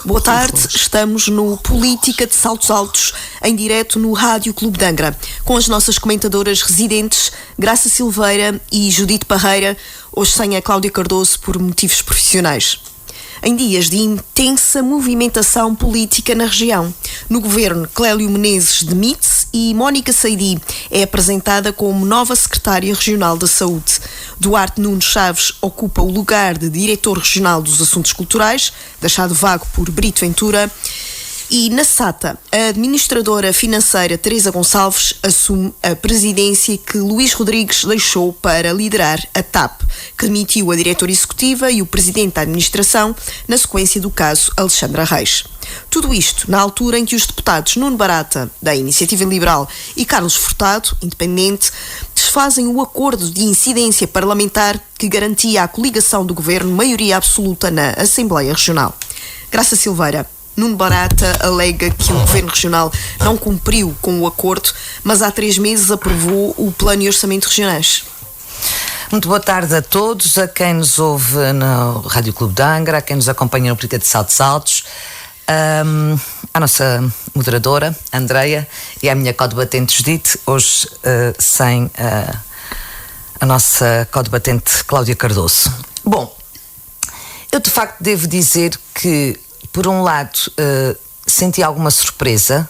Boa tarde, estamos no Política de Saltos Altos, em direto no Rádio Clube de Angra, com as nossas comentadoras residentes, Graça Silveira e Judite Parreira, hoje sem a Cláudia Cardoso por motivos profissionais. Em dias de intensa movimentação política na região. No governo, Clélio Menezes demite-se e Mónica Saidi é apresentada como nova secretária regional da Saúde. Duarte Nunes Chaves ocupa o lugar de diretor regional dos assuntos culturais, deixado vago por Brito Ventura. E na SATA, a administradora financeira Teresa Gonçalves assume a presidência que Luís Rodrigues deixou para liderar a TAP, que demitiu a diretora executiva e o presidente da administração na sequência do caso Alexandra Reis. Tudo isto na altura em que os deputados Nuno Barata, da Iniciativa Liberal, e Carlos Furtado, independente, desfazem o acordo de incidência parlamentar que garantia à coligação do governo maioria absoluta na Assembleia Regional. Graça Silveira. Nuno Barata alega que o Governo Regional não cumpriu com o acordo, mas há 3 meses aprovou o Plano e Orçamento Regionais. Muito boa tarde a todos, a quem nos ouve no Rádio Clube de Angra, a quem nos acompanha no Política de Saltos Altos, a nossa moderadora, Andreia, e a minha co-debatente Judite, hoje sem a nossa co-debatente Cláudia Cardoso. Bom, eu de facto devo dizer que, por um lado, senti alguma surpresa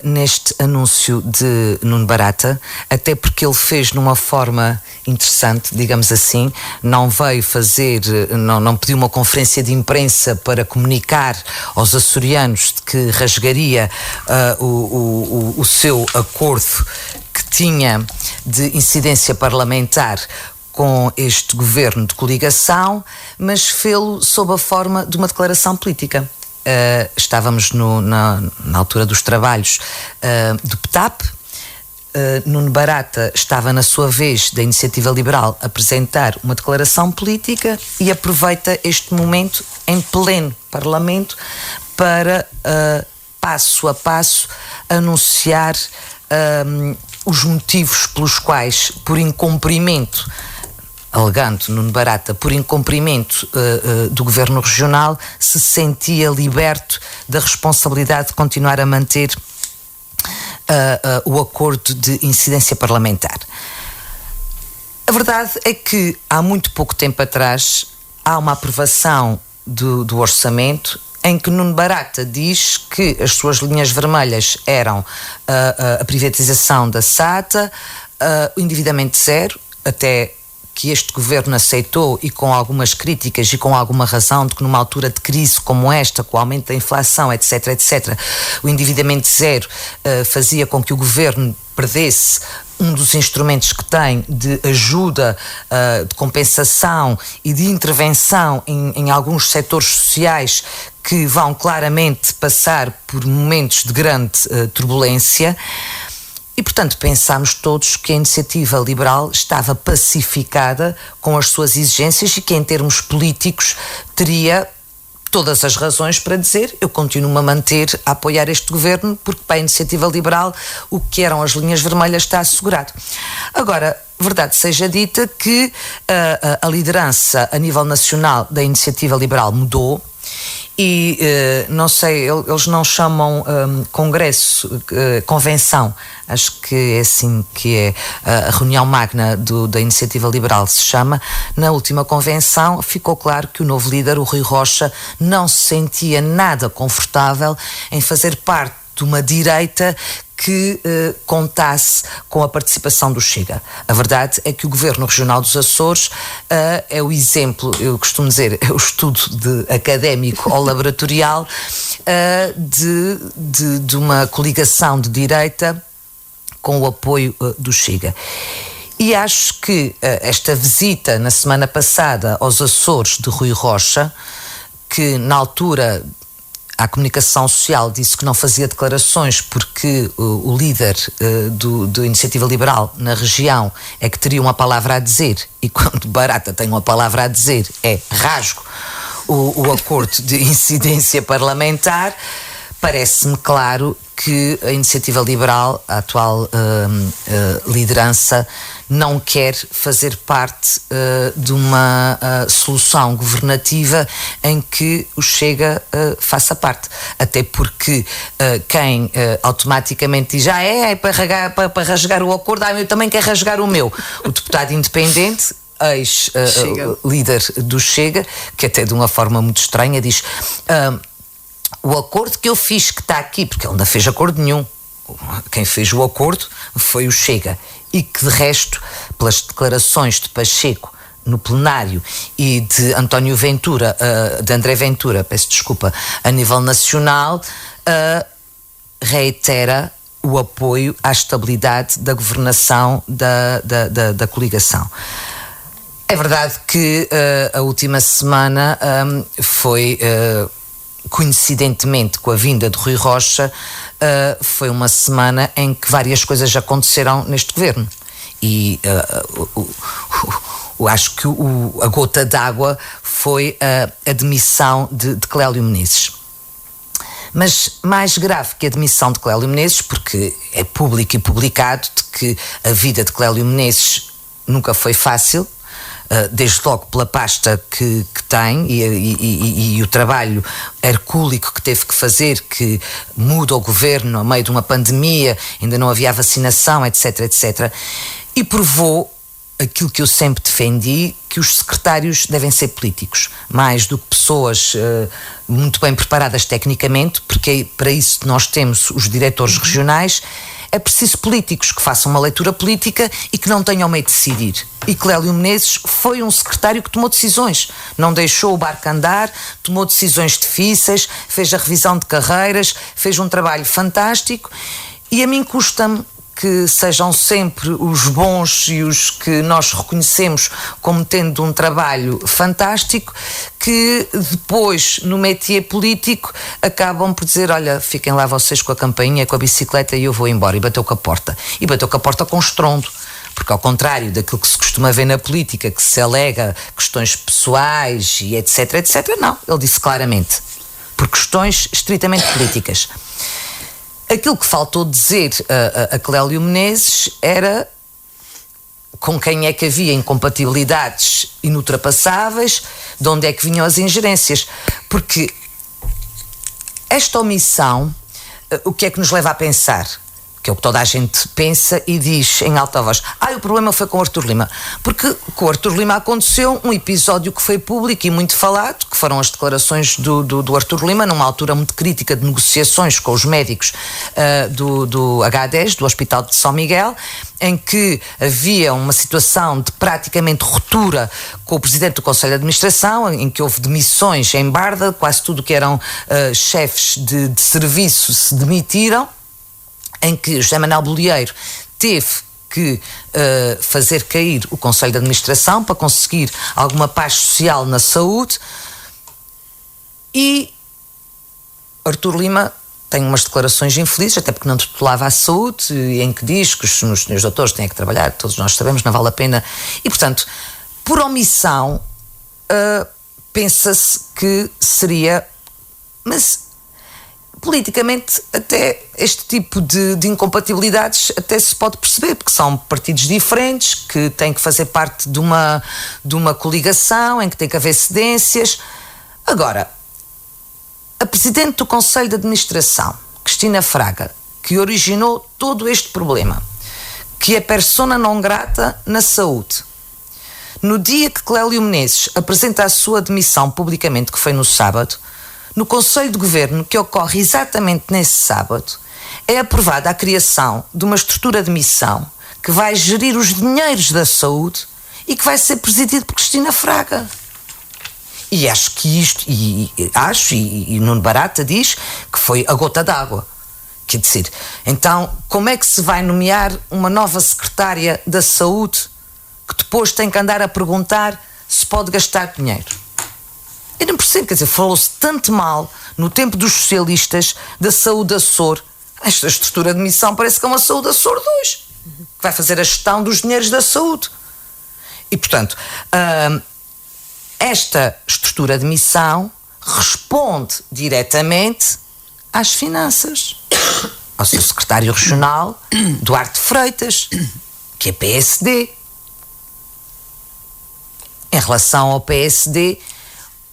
neste anúncio de Nuno Barata, até porque ele fez numa forma interessante, digamos assim, não veio fazer, não pediu uma conferência de imprensa para comunicar aos açorianos de que rasgaria o seu acordo que tinha de incidência parlamentar com este governo de coligação, mas fê-lo sob a forma de uma declaração política. Estávamos na altura dos trabalhos do PTAP. Nuno Barata estava na sua vez da Iniciativa Liberal a apresentar uma declaração política e aproveita este momento em pleno Parlamento para, passo a passo, anunciar os motivos pelos quais, por incumprimento, alegando Nuno Barata, por incumprimento do Governo Regional, se sentia liberto da responsabilidade de continuar a manter o acordo de incidência parlamentar. A verdade é que há muito pouco tempo atrás há uma aprovação do orçamento em que Nuno Barata diz que as suas linhas vermelhas eram a privatização da SATA, o endividamento zero, até que este governo aceitou, e com algumas críticas e com alguma razão, de que numa altura de crise como esta, com o aumento da inflação, etc., o endividamento zero fazia com que o governo perdesse um dos instrumentos que tem de ajuda, de compensação e de intervenção em alguns setores sociais que vão claramente passar por momentos de grande turbulência. E, portanto, pensámos todos que a Iniciativa Liberal estava pacificada com as suas exigências e que, em termos políticos, teria todas as razões para dizer: eu continuo a manter, a apoiar este governo, porque para a Iniciativa Liberal o que eram as linhas vermelhas está assegurado. Agora, verdade seja dita que a liderança a nível nacional da Iniciativa Liberal mudou. E não sei, eles não chamam congresso, convenção, acho que é assim que é a reunião magna da Iniciativa Liberal se chama. Na última convenção ficou claro que o novo líder, o Rui Rocha, não se sentia nada confortável em fazer parte de uma direita que contasse com a participação do Chega. A verdade é que o Governo Regional dos Açores é o exemplo, eu costumo dizer, é o estudo académico ou laboratorial de uma coligação de direita com o apoio do Chega. E acho que esta visita na semana passada aos Açores de Rui Rocha, que na altura a comunicação social disse que não fazia declarações porque o líder da Iniciativa Liberal na região é que teria uma palavra a dizer, e quando Barata tem uma palavra a dizer é rasgo o acordo de incidência parlamentar, parece-me claro que a Iniciativa Liberal, a atual liderança, não quer fazer parte de uma solução governativa em que o Chega faça parte. Até porque quem automaticamente diz é para rasgar o acordo, eu também quero rasgar o meu. O deputado independente, ex-líder do Chega, que até de uma forma muito estranha diz... o acordo que eu fiz, que está aqui, porque ele não fez acordo nenhum, quem fez o acordo foi o Chega, e que de resto, pelas declarações de Pacheco no plenário e de António Ventura, de André Ventura, peço desculpa, a nível nacional, reitera o apoio à estabilidade da governação da coligação. É verdade que a última semana foi... coincidentemente com a vinda de Rui Rocha, foi uma semana em que várias coisas aconteceram neste governo. E acho que a gota d'água foi a demissão de Clélio Menezes. Mas mais grave que a demissão de Clélio Menezes, porque é público e publicado de que a vida de Clélio Menezes nunca foi fácil, desde logo pela pasta que tem e o trabalho hercúleo que teve que fazer, que muda o governo a meio de uma pandemia, ainda não havia vacinação, etc, etc. E provou aquilo que eu sempre defendi, que os secretários devem ser políticos, mais do que pessoas muito bem preparadas tecnicamente, porque para isso nós temos os diretores regionais. É preciso políticos que façam uma leitura política e que não tenham medo de decidir. E Clélio Menezes foi um secretário que tomou decisões, não deixou o barco andar, tomou decisões difíceis, fez a revisão de carreiras, fez um trabalho fantástico, e a mim custa-me que sejam sempre os bons e os que nós reconhecemos como tendo um trabalho fantástico, que depois, no métier político, acabam por dizer, olha, fiquem lá vocês com a campainha, com a bicicleta e eu vou embora. E bateu com a porta. E bateu com a porta com estrondo. Porque ao contrário daquilo que se costuma ver na política, que se alega questões pessoais e etc, etc, não. Ele disse claramente, por questões estritamente políticas. Aquilo que faltou dizer a Clélio Menezes era com quem é que havia incompatibilidades inultrapassáveis, de onde é que vinham as ingerências. Porque esta omissão, o que é que nos leva a pensar? Que é o que toda a gente pensa e diz em alta voz, o problema foi com o Artur Lima. Porque com o Artur Lima aconteceu um episódio que foi público e muito falado, que foram as declarações do Artur Lima, numa altura muito crítica de negociações com os médicos do H10, do Hospital de São Miguel, em que havia uma situação de praticamente ruptura com o Presidente do Conselho de Administração, em que houve demissões em Barda, quase tudo que eram chefes de serviço se demitiram, em que José Manuel Bolieiro teve que fazer cair o Conselho de Administração para conseguir alguma paz social na saúde, e Artur Lima tem umas declarações infelizes, até porque não tutelava a saúde, em que diz que os senhores doutores têm que trabalhar, todos nós sabemos, não vale a pena, e portanto, por omissão, pensa-se que seria, mas politicamente até este tipo de incompatibilidades até se pode perceber, porque são partidos diferentes que têm que fazer parte de uma coligação em que tem que haver cedências. Agora, a Presidente do Conselho de Administração, Cristina Fraga, que originou todo este problema, que é persona non grata na saúde, no dia que Clélio Menezes apresenta a sua demissão publicamente, que foi no sábado, no Conselho de Governo, que ocorre exatamente nesse sábado, é aprovada a criação de uma estrutura de missão que vai gerir os dinheiros da saúde e que vai ser presidido por Cristina Fraga. E acho que isto, e Nuno Barata diz que foi a gota d'água. Quer dizer, então, como é que se vai nomear uma nova secretária da saúde que depois tem que andar a perguntar se pode gastar dinheiro? Eu não percebo, quer dizer, falou-se tanto mal no tempo dos socialistas da saúde Açor. Esta estrutura de missão parece que é uma saúde Açor 2, que vai fazer a gestão dos dinheiros da saúde. E, portanto, esta estrutura de missão responde diretamente às finanças, ao seu secretário regional, Duarte Freitas, que é PSD. Em relação ao PSD,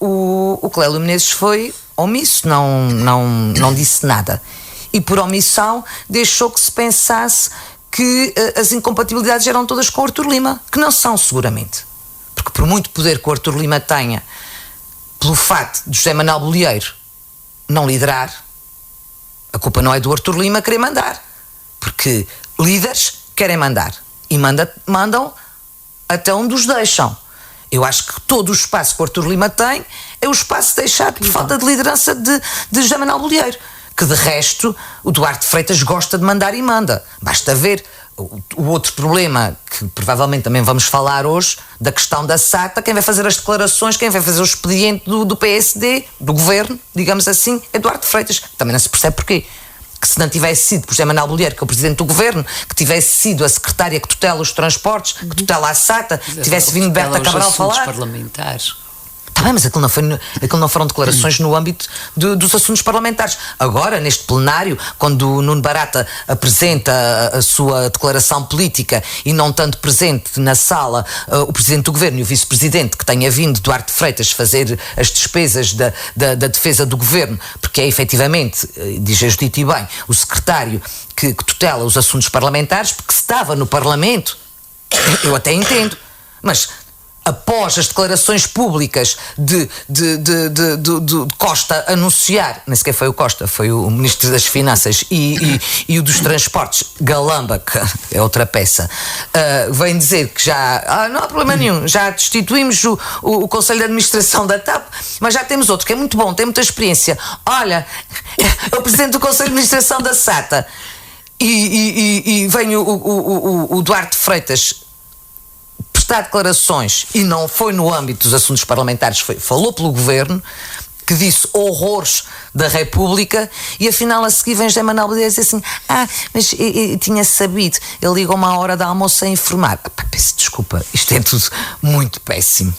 o Clélio Menezes foi omisso, não disse nada. E por omissão deixou que se pensasse que as incompatibilidades eram todas com o Artur Lima, que não são seguramente. Porque por muito poder que o Artur Lima tenha, pelo facto de José Manuel Bolieiro não liderar, a culpa não é do Artur Lima querer mandar. Porque líderes querem mandar. E mandam até onde os deixam. Eu acho que todo o espaço que o Artur Lima tem é o espaço deixado por falta de liderança de José Manuel Bolieiro, que de resto o Duarte Freitas gosta de mandar e manda. Basta ver o outro problema, que provavelmente também vamos falar hoje, da questão da SATA. Quem vai fazer as declarações, quem vai fazer o expediente do PSD, do governo, digamos assim, é Duarte Freitas. Também não se percebe porquê. Que se não tivesse sido por José Manuel Bolieiro, que é o presidente do governo, que tivesse sido a secretária que tutela os transportes, que tutela a SATA, tivesse vindo Berta Cabral falar. Parlamentares. Está bem, mas aquilo não foram declarações no âmbito dos assuntos parlamentares. Agora, neste plenário, quando o Nuno Barata apresenta a sua declaração política e não tanto presente na sala o Presidente do Governo e o Vice-Presidente, que tenha vindo, Duarte Freitas, fazer as despesas da defesa do Governo, porque é efetivamente, diz a Judite bem, o secretário que tutela os assuntos parlamentares, porque se estava no Parlamento, eu até entendo, mas após as declarações públicas de Costa anunciar, nem sequer foi o Costa, foi o Ministro das Finanças e o dos Transportes, Galamba, que é outra peça, vem dizer que já não há problema nenhum, já destituímos o Conselho de Administração da TAP, mas já temos outro que é muito bom, tem muita experiência. Olha, é o Presidente do Conselho de Administração da SATA e vem o Duarte Freitas prestar declarações, e não foi no âmbito dos assuntos parlamentares, falou pelo governo, que disse horrores da República, e afinal a seguir vem José Manuel Bolieiro dizer assim: mas eu tinha sabido, ele ligou-me à hora da almoço a informar. Peço desculpa, isto é tudo muito péssimo.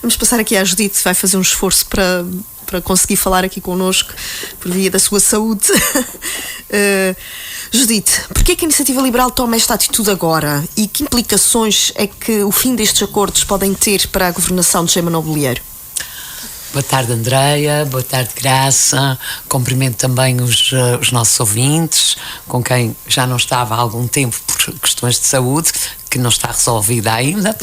Vamos passar aqui à Judite, vai fazer um esforço para conseguir falar aqui connosco por via da sua saúde. Judite, porquê que a Iniciativa Liberal toma esta atitude agora e que implicações é que o fim destes acordos podem ter para a governação de José Manuel Bolieiro? Boa tarde, Andreia. Boa tarde, Graça. Cumprimento também os nossos ouvintes, com quem já não estava há algum tempo por questões de saúde, que não está resolvida ainda,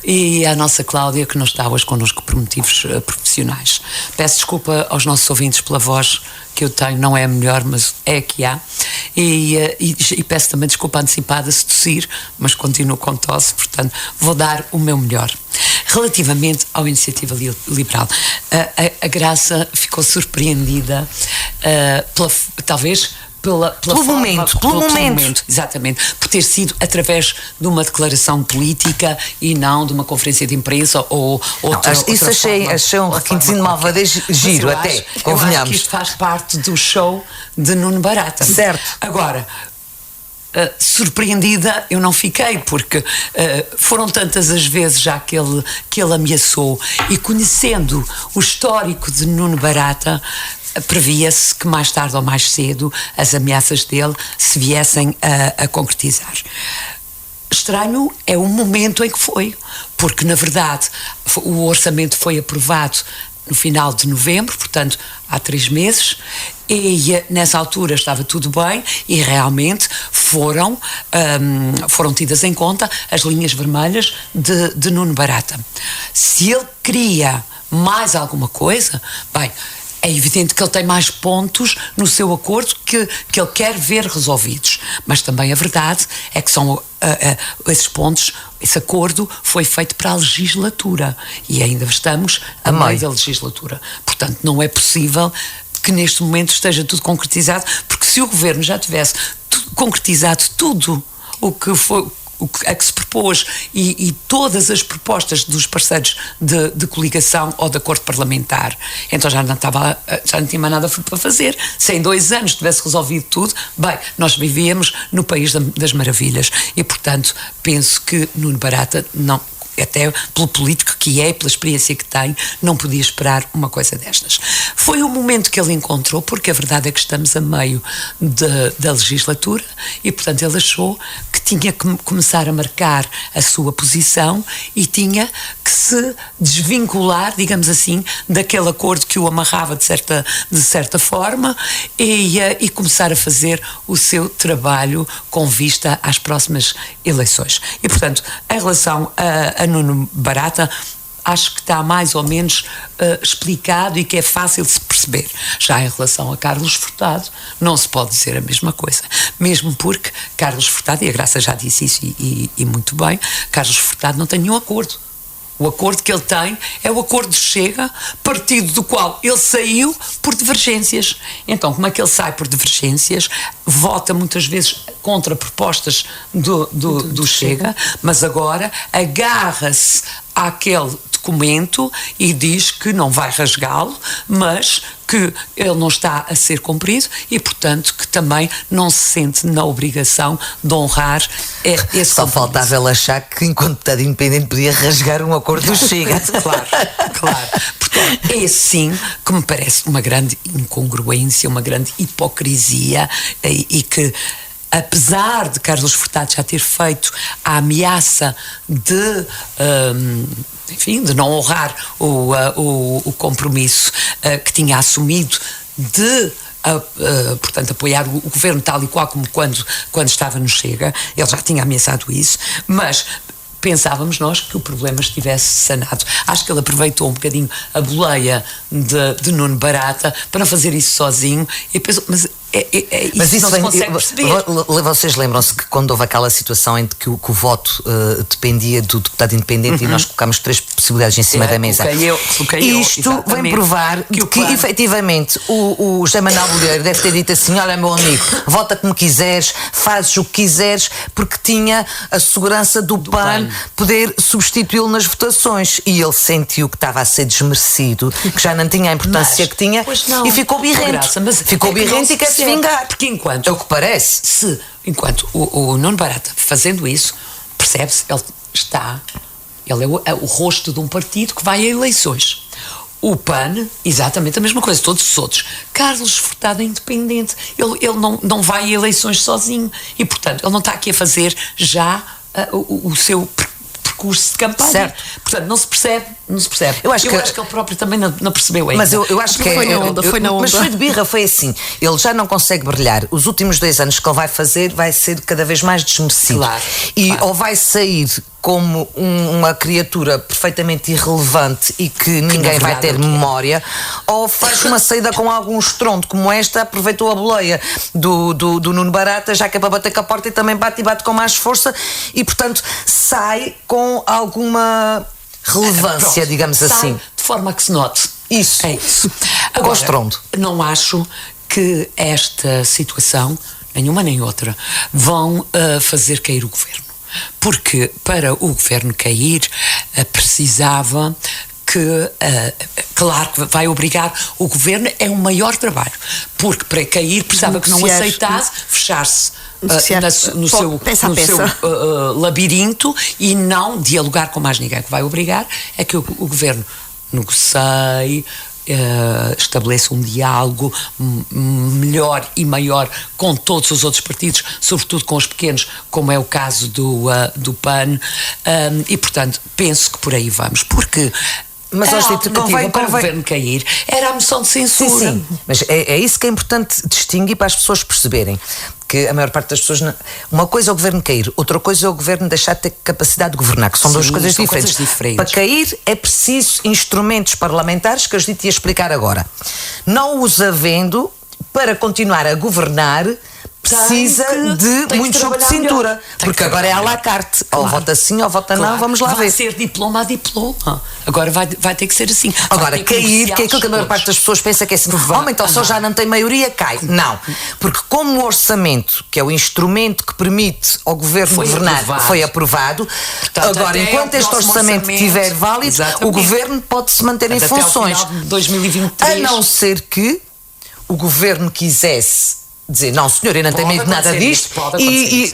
e a nossa Cláudia, que não está hoje connosco por motivos profissionais. Peço desculpa aos nossos ouvintes pela voz que eu tenho, não é a melhor, mas é a que há, e peço também desculpa antecipada se tossir, mas continuo com tosse, portanto vou dar o meu melhor. Relativamente à Iniciativa Liberal, a Graça ficou surpreendida, pelo momento, exatamente, por ter sido através de uma declaração política e não de uma conferência de imprensa ou outra. Isso achei um requintezinho de malvadez giro, até, convenhamos. Eu acho que isto faz parte do show de Nuno Barata. Certo. Agora, surpreendida eu não fiquei, porque foram tantas as vezes já que ele ameaçou, e conhecendo o histórico de Nuno Barata, previa-se que mais tarde ou mais cedo as ameaças dele se viessem a concretizar. Estranho é o momento em que foi, porque na verdade o orçamento foi aprovado no final de novembro, portanto há 3 meses, e nessa altura estava tudo bem e realmente foram tidas em conta as linhas vermelhas de Nuno Barata. Se ele queria mais alguma coisa, bem, é evidente que ele tem mais pontos no seu acordo que ele quer ver resolvidos. Mas também a verdade é que são esses pontos, esse acordo foi feito para a legislatura e ainda estamos a meio da legislatura. Portanto, não é possível que neste momento esteja tudo concretizado, porque se o governo já tivesse concretizado tudo o que foi, a que se propôs e todas as propostas dos parceiros de coligação ou de acordo parlamentar, então já não tinha mais nada para fazer. Se em 2 anos tivesse resolvido tudo, bem, nós vivíamos no país das maravilhas, e portanto penso que Nuno Barata não até pelo político que é, pela experiência que tem, não podia esperar uma coisa destas. Foi o momento que ele encontrou, porque a verdade é que estamos a meio da legislatura e, portanto, ele achou que tinha que começar a marcar a sua posição e tinha que se desvincular, digamos assim, daquele acordo que o amarrava de certa forma e começar a fazer o seu trabalho com vista às próximas eleições. E, portanto, em relação a Nuno Barata, acho que está mais ou menos explicado e que é fácil de se perceber. Já em relação a Carlos Furtado, não se pode dizer a mesma coisa. Mesmo porque Carlos Furtado, e a Graça já disse isso e muito bem, Carlos Furtado não tem nenhum acordo. O acordo que ele tem é o acordo de Chega, partido do qual ele saiu por divergências. Então, como é que ele sai por divergências? Vota muitas vezes contra propostas do Chega, mas agora agarra-se àquele documento e diz que não vai rasgá-lo, mas que ele não está a ser cumprido e, portanto, que também não se sente na obrigação de honrar esse Só compromisso. faltava ele achar que, enquanto deputado independente, podia rasgar um acordo do Chega. Claro. Portanto, é sim que me parece uma grande incongruência, uma grande hipocrisia e que, apesar de Carlos Furtado já ter feito a ameaça de não honrar o compromisso que tinha assumido de portanto, apoiar o governo tal e qual como quando estava no Chega, ele já tinha ameaçado isso, mas pensávamos nós que o problema estivesse sanado. Acho que ele aproveitou um bocadinho a boleia de Nuno Barata para fazer isso sozinho e pensou, mas isso não se consegue perceber. Vocês lembram-se que quando houve aquela situação em que o voto dependia do deputado independente e nós colocámos 3 possibilidades em cima da mesa, isto vem provar que efetivamente o José Manuel Bolheiro deve ter dito assim: olha, meu amigo, vota como quiseres, fazes o que quiseres, porque tinha a segurança do PAN poder substituí-lo nas votações, e ele sentiu que estava a ser desmerecido, que já não tinha a importância que tinha, e ficou birrento. Ficou birrento e quer se vingar. Porque enquanto, é o que parece, enquanto o Nuno Barata fazendo isso, percebe-se, ele é o rosto de um partido que vai a eleições. O PAN, exatamente a mesma coisa, todos os outros. Carlos Furtado é independente, ele não vai a eleições sozinho e, portanto, ele não está aqui a fazer já o seu percurso de campanha. Certo. Portanto, não se percebe. Eu acho que ele próprio também não percebeu ainda. Mas eu acho que foi na onda. Mas foi de birra, foi assim. Ele já não consegue brilhar. Os últimos 2 anos que ele vai fazer vai ser cada vez mais desmerecido. Claro. Ou vai sair como uma criatura perfeitamente irrelevante e que ninguém vai ter memória, ou faz uma saída com algum estrondo como esta, aproveitou a boleia do Nuno Barata, já que é para bater com a porta, e também bate com mais força, e portanto sai com alguma relevância, digamos assim. De forma que se note. Isso. É isso. Agora, com estrondo. Não acho que esta situação, nenhuma nem outra, vão fazer cair o governo. Porque para o governo cair precisava que, claro que vai obrigar o governo, é um maior trabalho, porque para cair precisava que não aceitasse fechar-se no seu labirinto e não dialogar com mais ninguém. O que vai obrigar é que o governo negocie, estabeleça um diálogo melhor e maior com todos os outros partidos, sobretudo com os pequenos, como é o caso do PAN, e portanto penso que por aí vamos, porque mas a alternativa para o governo cair era a moção de censura. Sim. Mas é isso que é importante distinguir para as pessoas perceberem. Que a maior parte das pessoas uma coisa é o governo cair, outra coisa é o governo deixar de ter capacidade de governar, que são duas coisas diferentes. Para cair é preciso instrumentos parlamentares que a gente ia explicar agora. Não os havendo, para continuar a governar, precisa de muito jogo de cintura, porque agora é à la carte, ou vota sim ou vota não, vamos lá ver. Vai ser diploma a diploma, agora vai ter que ser assim. Agora, cair, que é aquilo que a maior parte das pessoas pensa que é assim, então só já não tem maioria, cai. Não, porque como o orçamento, que é o instrumento que permite ao governo governar, foi aprovado, portanto, agora, enquanto este orçamento estiver válido, o governo pode-se manter em funções. Até ao final de 2023. A não ser que o governo quisesse dizer, não senhor, eu não tenho medo de nada disto,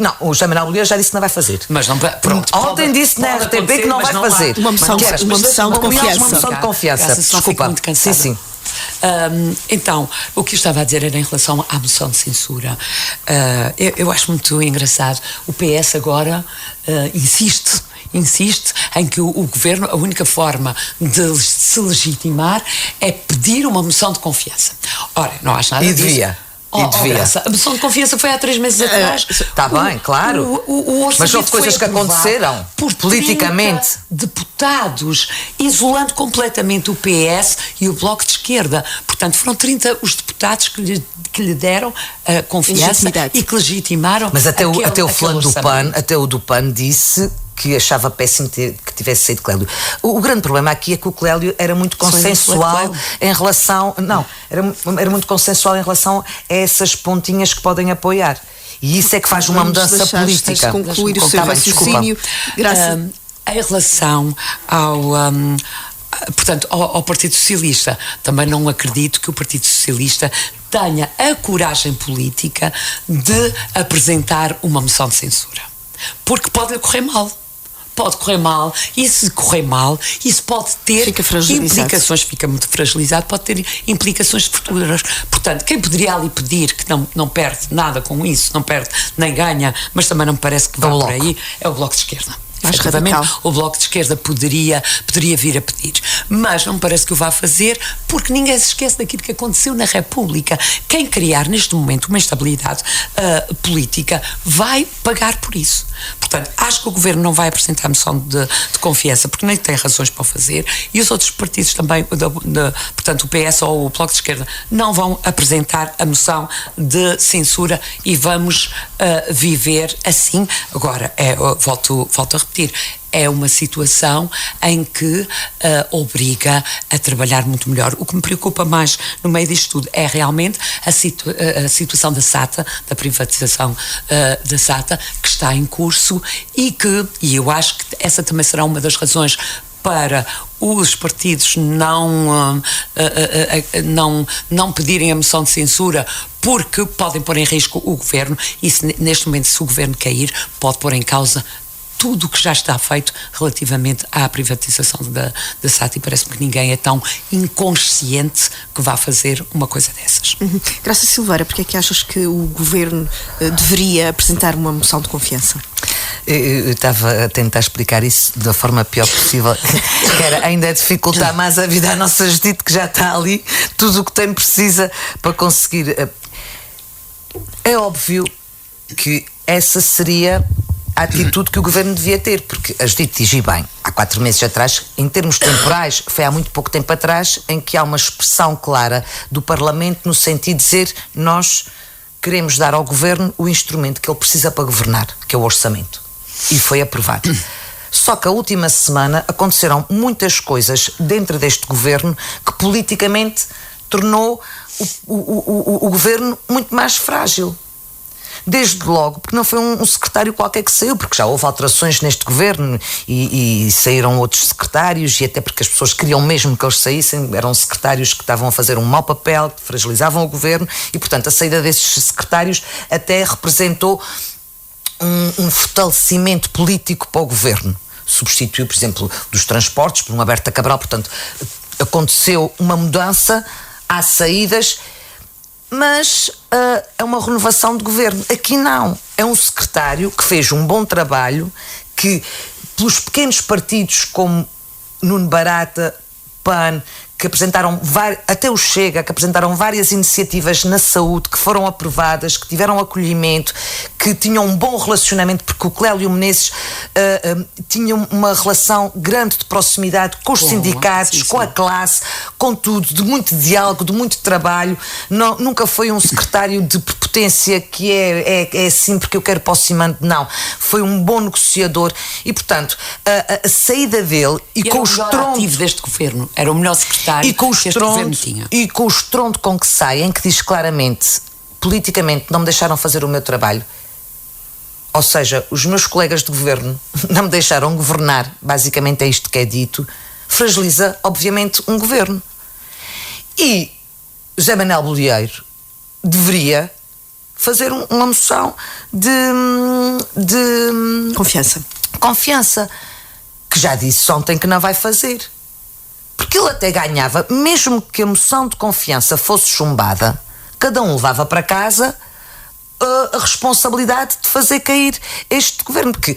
não, o José Manuel Bolieiro já disse que não vai fazer. Mas não, pronto, ontem disse na RTP que não vai fazer. Uma moção de confiança. Uma moção de confiança. Desculpa. Muito cansada. Sim. Então, o que eu estava a dizer era em relação à moção de censura. Eu acho muito engraçado. O PS agora insiste em que o governo, a única forma de se legitimar é pedir uma moção de confiança. Ora, não acho nada disso. Devia. A moção de confiança foi há 3 meses atrás. Está bem, claro. Mas houve coisas que aconteceram por politicamente. Deputados, isolando completamente o PS e o Bloco de Esquerda. Portanto, foram 30 os deputados que lhe deram a confiança e que legitimaram. Mas até o fulano do PAN, até o do PAN disse que achava péssimo que tivesse saído Clélio. O grande problema aqui é que o Clélio era muito consensual em relação... Não, era muito consensual em relação a essas pontinhas que podem apoiar. E isso é que faz uma mudança política. Concluir o seu raciocínio. Em relação ao Partido Socialista, também não acredito que o Partido Socialista tenha a coragem política de apresentar uma moção de censura. Porque pode correr mal. Pode correr mal, e se correr mal, isso pode ter implicações, fica muito fragilizado, pode ter implicações futuras. Portanto, quem poderia ali pedir que não perde nada com isso, não perde nem ganha, mas também não me parece que vá por aí, é o Bloco de Esquerda. Efetivamente, o Bloco de Esquerda poderia vir a pedir, mas não me parece que o vá fazer, porque ninguém se esquece daquilo que aconteceu na República. Quem criar neste momento uma instabilidade política vai pagar por isso. Portanto, acho que o Governo não vai apresentar a moção de confiança, porque nem tem razões para o fazer, e os outros partidos também, portanto o PS ou o Bloco de Esquerda, não vão apresentar a moção de censura, e vamos viver assim. Agora, volto a repetir, é uma situação em que obriga a trabalhar muito melhor. O que me preocupa mais no meio disto tudo é realmente a situação da SATA, da privatização da SATA, que está em curso, e eu acho que essa também será uma das razões para os partidos não pedirem a moção de censura, porque podem pôr em risco o governo, e neste momento, se o governo cair, pode pôr em causa tudo o que já está feito relativamente à privatização da SATA, e parece-me que ninguém é tão inconsciente que vá fazer uma coisa dessas. Graça Silveira, porque é que achas que o Governo deveria apresentar uma moção de confiança? Eu estava a tentar explicar isso da forma pior possível, que era ainda dificultar mais a vida à nossa Judite, que já está ali, tudo o que tem precisa para conseguir. É óbvio que essa seria a atitude que o Governo devia ter, porque a Judite diz bem, há 4 meses atrás, em termos temporais, foi há muito pouco tempo atrás, em que há uma expressão clara do Parlamento no sentido de dizer: nós queremos dar ao Governo o instrumento que ele precisa para governar, que é o orçamento. E foi aprovado. Só que a última semana aconteceram muitas coisas dentro deste Governo que politicamente tornou o Governo muito mais frágil. Desde logo, porque não foi um secretário qualquer que saiu, porque já houve alterações neste Governo e saíram outros secretários, e até porque as pessoas queriam mesmo que eles saíssem, eram secretários que estavam a fazer um mau papel, que fragilizavam o Governo, e portanto a saída desses secretários até representou um fortalecimento político para o Governo. Substituiu, por exemplo, dos transportes por uma Berta Cabral, portanto aconteceu uma mudança, há saídas, mas é uma renovação de governo. Aqui não, é um secretário que fez um bom trabalho, que pelos pequenos partidos como Nuno Barata, PAN, que apresentaram, até o Chega, que apresentaram várias iniciativas na saúde, que foram aprovadas, que tiveram acolhimento, que tinham um bom relacionamento, porque o Clélio Menezes tinha uma relação grande de proximidade com os sindicatos, com a classe, com tudo, de muito diálogo, de muito trabalho. Nunca foi um secretário de prepotência que é assim porque eu quero para o cimante, não. Foi um bom negociador e, portanto, a saída dele e com o estrondo ativo deste governo, era o melhor secretário e com o que este governo tinha. E com o estrondo com que sai, em que diz claramente, politicamente, não me deixaram fazer o meu trabalho. Ou seja, os meus colegas de governo não me deixaram governar, basicamente é isto que é dito, fragiliza, obviamente, um governo. E José Manuel Bolieiro deveria fazer uma moção de confiança, que já disse ontem que não vai fazer. Porque ele até ganhava, mesmo que a moção de confiança fosse chumbada, cada um levava para casa a responsabilidade de fazer cair este governo. Porque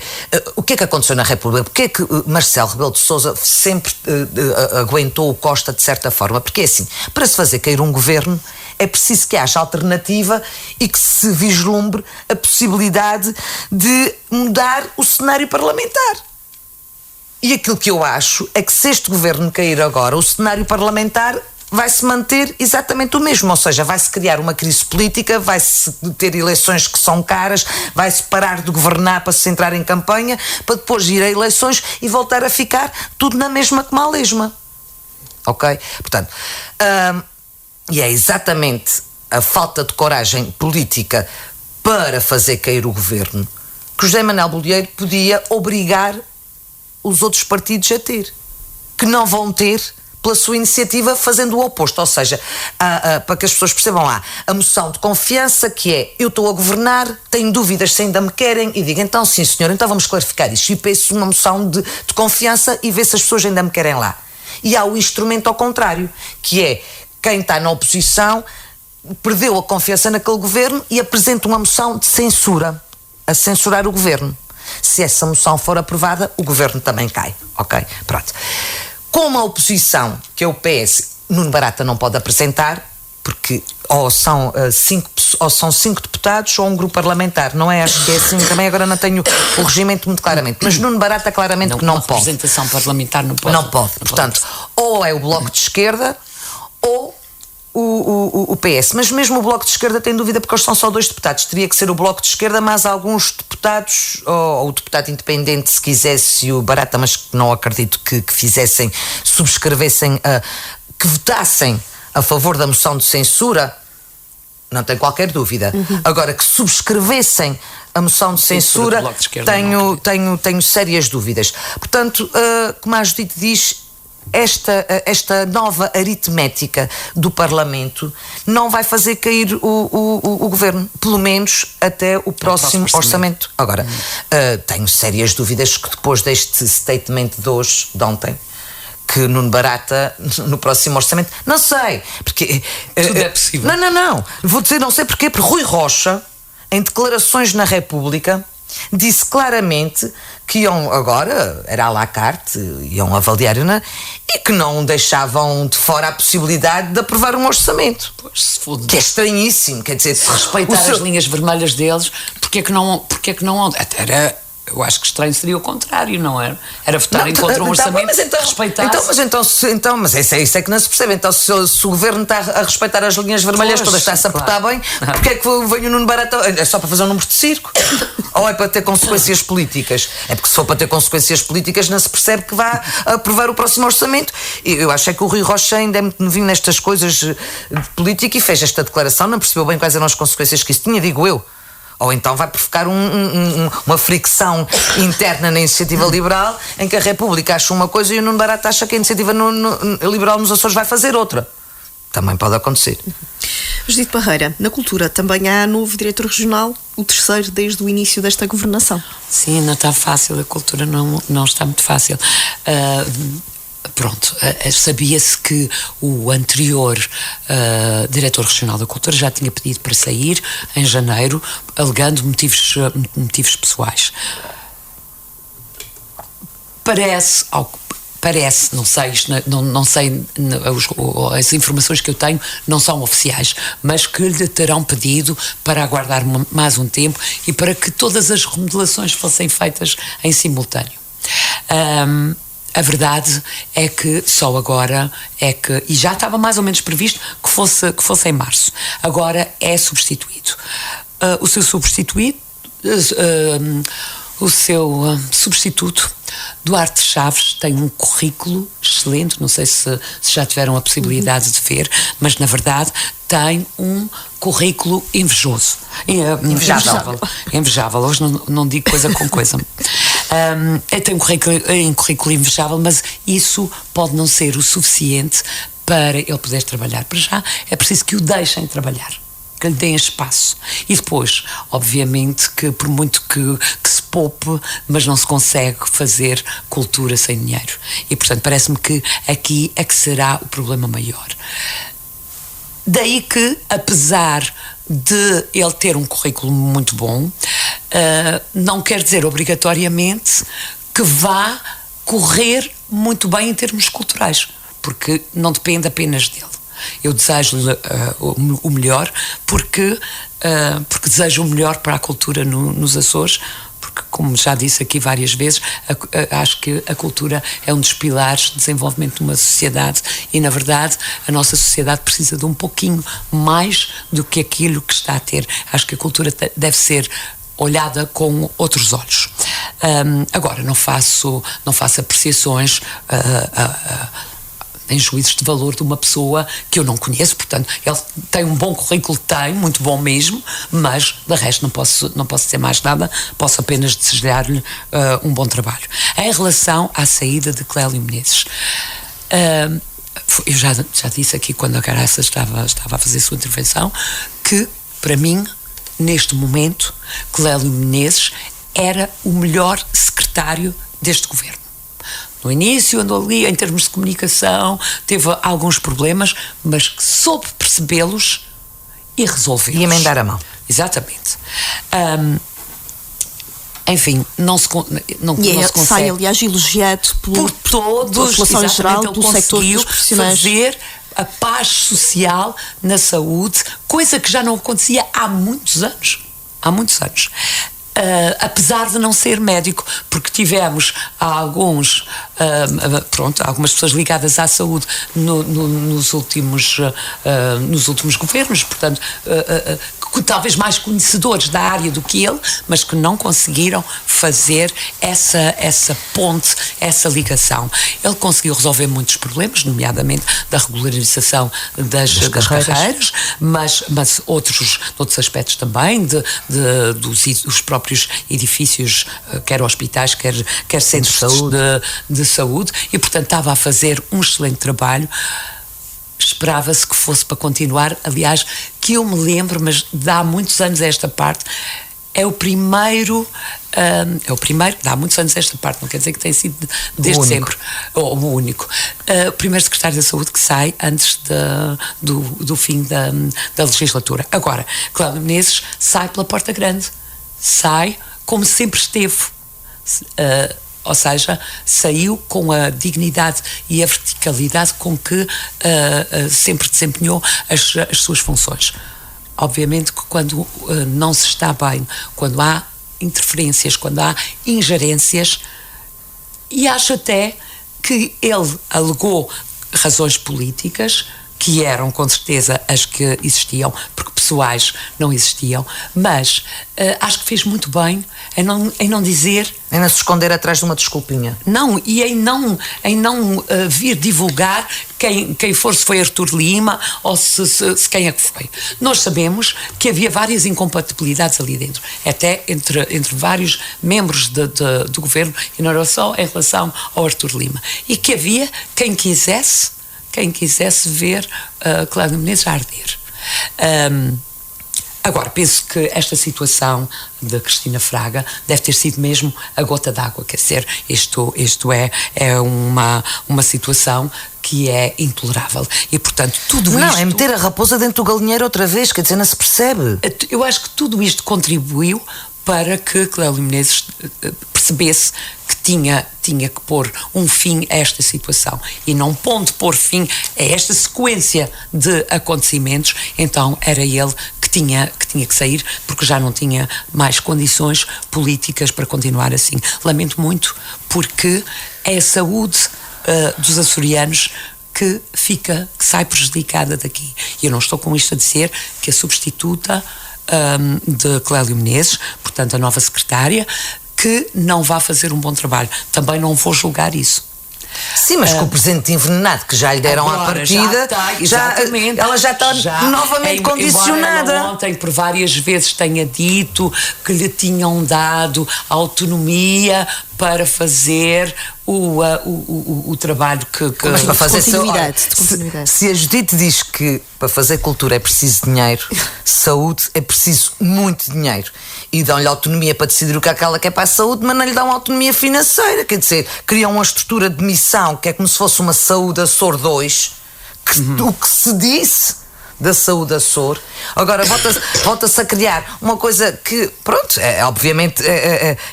o que é que aconteceu na República? Porque é que Marcelo Rebelo de Sousa sempre aguentou o Costa de certa forma? Porque é assim, para se fazer cair um governo é preciso que haja alternativa e que se vislumbre a possibilidade de mudar o cenário parlamentar. E aquilo que eu acho é que se este governo cair agora, o cenário parlamentar vai-se manter exatamente o mesmo, ou seja, vai-se criar uma crise política, vai-se ter eleições que são caras, vai-se parar de governar para se entrar em campanha, para depois ir a eleições e voltar a ficar tudo na mesma que mal lesma. Ok? Portanto, e é exatamente a falta de coragem política para fazer cair o governo que José Manuel Bolieiro podia obrigar os outros partidos a ter, que não vão ter pela sua iniciativa, fazendo o oposto. Ou seja, para que as pessoas percebam lá, a moção de confiança, que é: eu estou a governar, tenho dúvidas se ainda me querem, e digo: então sim senhor, então vamos clarificar isto, e peço uma moção de confiança e ver se as pessoas ainda me querem lá. E há o instrumento ao contrário, que é: quem está na oposição perdeu a confiança naquele governo e apresenta uma moção de censura, a censurar o governo. Se essa moção for aprovada, o governo também cai. Ok? Pronto. Como a oposição, que é o PS, Nuno Barata não pode apresentar, porque ou são 5 deputados ou um grupo parlamentar, não é? Acho que é assim, também agora não tenho o regimento muito claramente, mas Nuno Barata claramente que não pode. A representação parlamentar não pode. Não pode. Portanto, ou é o Bloco de Esquerda ou o PS. Mas mesmo o Bloco de Esquerda tem dúvida, porque eles são só 2 deputados. Teria que ser o Bloco de Esquerda, mas alguns deputados, ou o deputado independente, se quisesse, o Barata, mas não acredito que fizessem, subscrevessem, que votassem a favor da moção de censura, não tenho qualquer dúvida. Agora, que subscrevessem a moção de censura, tenho sérias dúvidas. Portanto, como a Judite diz, esta nova aritmética do Parlamento não vai fazer cair o governo, pelo menos até o próximo orçamento. Agora, tenho sérias dúvidas que depois deste statement de ontem, que Nuno Barata, no próximo orçamento, não sei, porque tudo é possível. Não, vou dizer não sei porquê, porque Rui Rocha, em declarações na República, disse claramente que iam agora, era à la carte, iam avaliar, e que não deixavam de fora a possibilidade de aprovar um orçamento. Pois, se for que é estranhíssimo, quer dizer, se respeitar as linhas vermelhas deles, porque é que não até era. Eu acho que estranho seria o contrário, não era? Era votarem contra um orçamento, respeitar. Mas isso é que não se percebe. Então, se o governo está a respeitar as linhas vermelhas todas, está-se a portar bem, porque é que vem o Nuno Barata? É só para fazer um número de circo? Ou é para ter consequências políticas? É porque se for para ter consequências políticas, não se percebe que vá aprovar o próximo orçamento. Eu acho que o Rui Rocha ainda é muito novinho nestas coisas de política e fez esta declaração, não percebeu bem quais eram as consequências que isso tinha, digo eu. Ou então vai provocar uma fricção interna na iniciativa liberal, em que a República acha uma coisa e o Nuno Barata acha que a iniciativa liberal nos Açores vai fazer outra. Também pode acontecer. Judite Parreira, na cultura também há novo diretor regional, o terceiro desde o início desta governação. Sim, não está fácil, a cultura não está muito fácil. Pronto, sabia-se que o anterior diretor regional da cultura já tinha pedido para sair em janeiro, alegando motivos pessoais. Parece, não sei, não sei, as informações que eu tenho não são oficiais, mas que lhe terão pedido para aguardar mais um tempo e para que todas as remodelações fossem feitas em simultâneo. A verdade é que só agora e já estava mais ou menos previsto que fosse em março, agora é substituído. O seu substituto, Duarte Chaves, tem um currículo excelente, não sei se já tiveram a possibilidade de ver, mas na verdade tem um currículo invejoso. Invejável. Hoje não digo coisa com coisa. Tem um currículo invejável, mas isso pode não ser o suficiente para ele poder trabalhar. Para já é preciso que o deixem trabalhar. que lhe deem espaço. E depois, obviamente, que por muito que se poupe, mas não se consegue fazer cultura sem dinheiro. E, portanto, parece-me que aqui é que será o problema maior. Daí que, apesar de ele ter um currículo muito bom, não quer dizer obrigatoriamente que vá correr muito bem em termos culturais, porque não depende apenas dele. Eu desejo-lhe o melhor, porque desejo o melhor para a cultura nos Açores, porque, como já disse aqui várias vezes, acho que a cultura é um dos pilares de desenvolvimento de uma sociedade e, na verdade, a nossa sociedade precisa de um pouquinho mais do que aquilo que está a ter. Acho que a cultura deve ser olhada com outros olhos. Agora, não faço apreciações em juízos de valor de uma pessoa que eu não conheço, portanto, ele tem um bom currículo, muito bom mesmo, mas de resto não posso dizer mais nada, posso apenas desejar-lhe um bom trabalho. Em relação à saída de Clélio Menezes, eu já disse aqui quando a Caraça estava a fazer a sua intervenção, que para mim, neste momento, Clélio Menezes era o melhor secretário deste governo. No início andou ali em termos de comunicação, teve alguns problemas, mas que soube percebê-los e resolvê-los. E emendar a mão. Exatamente. Enfim, não se consegue. Sai, aliás, elogiado por todos, pela população em geral, ele pelo setor dos profissionais. fazer a paz social na saúde, coisa que já não acontecia há muitos anos. Apesar de não ser médico, porque tivemos algumas pessoas ligadas à saúde nos últimos governos, portanto, talvez mais conhecedores da área do que ele, mas que não conseguiram fazer essa ponte, essa ligação. Ele conseguiu resolver muitos problemas, nomeadamente da regularização das carreiras, mas outros aspectos também, dos próprios edifícios, quer hospitais, quer centros de saúde, e portanto estava a fazer um excelente trabalho. Esperava-se que fosse para continuar, aliás, que eu me lembro, mas de há muitos anos a esta parte, é o primeiro, de há muitos anos a esta parte, não quer dizer que tenha sido desde sempre, ou o único, o primeiro secretário da Saúde que sai antes do fim da legislatura. Agora, Clélio Menezes sai pela porta grande, sai como sempre esteve, ou seja, saiu com a dignidade e a verticalidade com que sempre desempenhou as suas funções. Obviamente que quando não se está bem, quando há interferências, quando há ingerências, e acho até que ele alegou razões políticas, que eram com certeza as que existiam, porque pessoais não existiam, mas acho que fez muito bem em não dizer... Em não se esconder atrás de uma desculpinha. Não, e em não vir divulgar quem for, se foi Artur Lima ou se quem é que foi. Nós sabemos que havia várias incompatibilidades ali dentro, até entre vários membros do governo, e não era só em relação ao Artur Lima, e que havia quem quisesse ver Clélio Menezes a arder. Agora, penso que esta situação de Cristina Fraga deve ter sido mesmo a gota d'água, quer dizer, isto é uma situação que é intolerável. E, portanto, tudo isto... Não, é meter a raposa dentro do galinheiro outra vez, quer dizer, não se percebe. Eu acho que tudo isto contribuiu para que Clélio Menezes percebesse que tinha que pôr um fim a esta situação, e não pondo pôr fim a esta sequência de acontecimentos, então era ele que tinha que sair, porque já não tinha mais condições políticas para continuar assim. Lamento muito, porque é a saúde dos açorianos que sai prejudicada daqui. E eu não estou com isto a dizer que a substituta de Clélio Menezes, portanto a nova secretária, que não vá fazer um bom trabalho. Também não vou julgar isso. Sim, mas com o presente envenenado que já lhe deram à partida, ela já está novamente condicionada. Embora ontem por várias vezes tenha dito que lhe tinham dado autonomia para fazer o trabalho que Mas para fazer continuidade. Se a Judite diz que para fazer cultura é preciso dinheiro, saúde é preciso muito dinheiro. E dão-lhe autonomia para decidir o que é que ela quer para a saúde, mas não lhe dão autonomia financeira. Quer dizer, criam uma estrutura de missão que é como se fosse uma saúde Açor 2, o que se disse da saúde Açor. Agora volta-se a criar uma coisa que, pronto, obviamente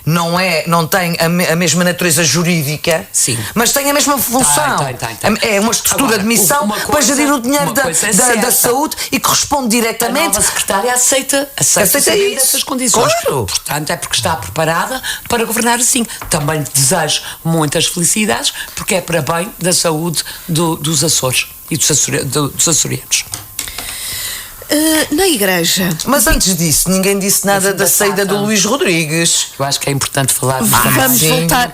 não tem a mesma natureza jurídica, sim, mas tem a mesma função. Tem. É uma estrutura Agora, de missão para gerir o dinheiro da saúde e que responde diretamente. A nova secretária aceita isso. dessas condições. Claro. Portanto, é porque está preparada para governar assim. Também desejo muitas felicidades, porque é para bem da saúde dos Açores e dos açorianos. Na igreja. Mas antes disso, ninguém disse nada da saída do Luís Rodrigues. Eu acho que é importante falar disso. Vamos voltar.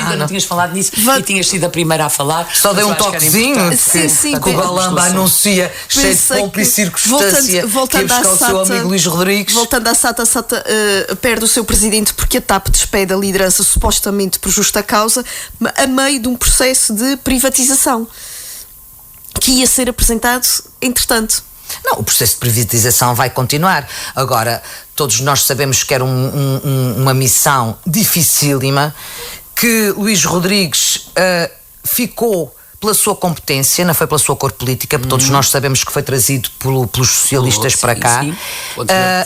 Ainda não tinhas falado nisso e tinhas sido a primeira a falar. Só dei um toquezinho. Sim, que o Galamba anuncia, cheio de pompa e circunstância, que ia buscar o seu amigo Luís Rodrigues. Voltando à SATA, a SATA perde o seu presidente porque a TAP despede a liderança supostamente por justa causa, a meio de um processo de privatização que ia ser apresentado entretanto. Não, o processo de privatização vai continuar. Agora, todos nós sabemos que era uma missão dificílima, que Luís Rodrigues ficou pela sua competência, não foi pela sua cor política, porque todos nós sabemos que foi trazido pelos socialistas para cá. Sim.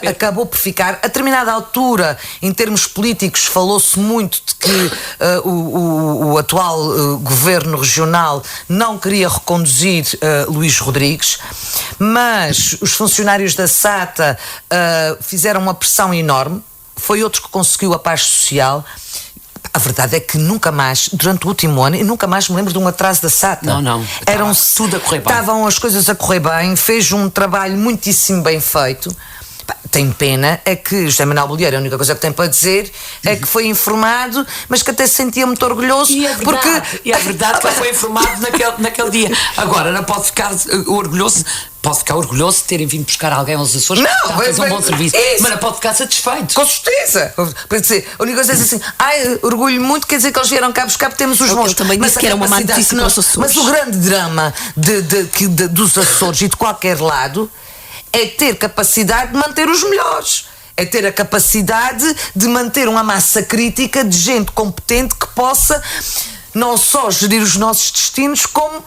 Acabou por ficar, a determinada altura, em termos políticos, falou-se muito de que o atual governo regional não queria reconduzir Luís Rodrigues, mas os funcionários da SATA fizeram uma pressão enorme, foi outro que conseguiu a paz social. A verdade é que nunca mais, durante o último ano, eu nunca mais me lembro de um atraso da SATA. Não. Eram tudo a correr bem. Estavam as coisas a correr bem, fez um trabalho muitíssimo bem feito. Tem pena, é que José Manuel Bolieiro, a única coisa que tem para dizer é que foi informado, mas que até se sentia muito orgulhoso. E é verdade que ele foi informado naquele dia. Agora, não pode ficar orgulhoso. Pode ficar orgulhoso de terem vindo buscar alguém aos Açores que fez um bom serviço. Mas não pode ficar satisfeito. Com certeza. Para dizer, a única coisa é dizer assim, orgulho muito, quer dizer que eles vieram cá buscar porque temos os bons. Ele também disse que era uma má notícia para os Açores. Mas o grande drama dos Açores e de qualquer lado é ter capacidade de manter os melhores. É ter a capacidade de manter uma massa crítica de gente competente que possa não só gerir os nossos destinos, como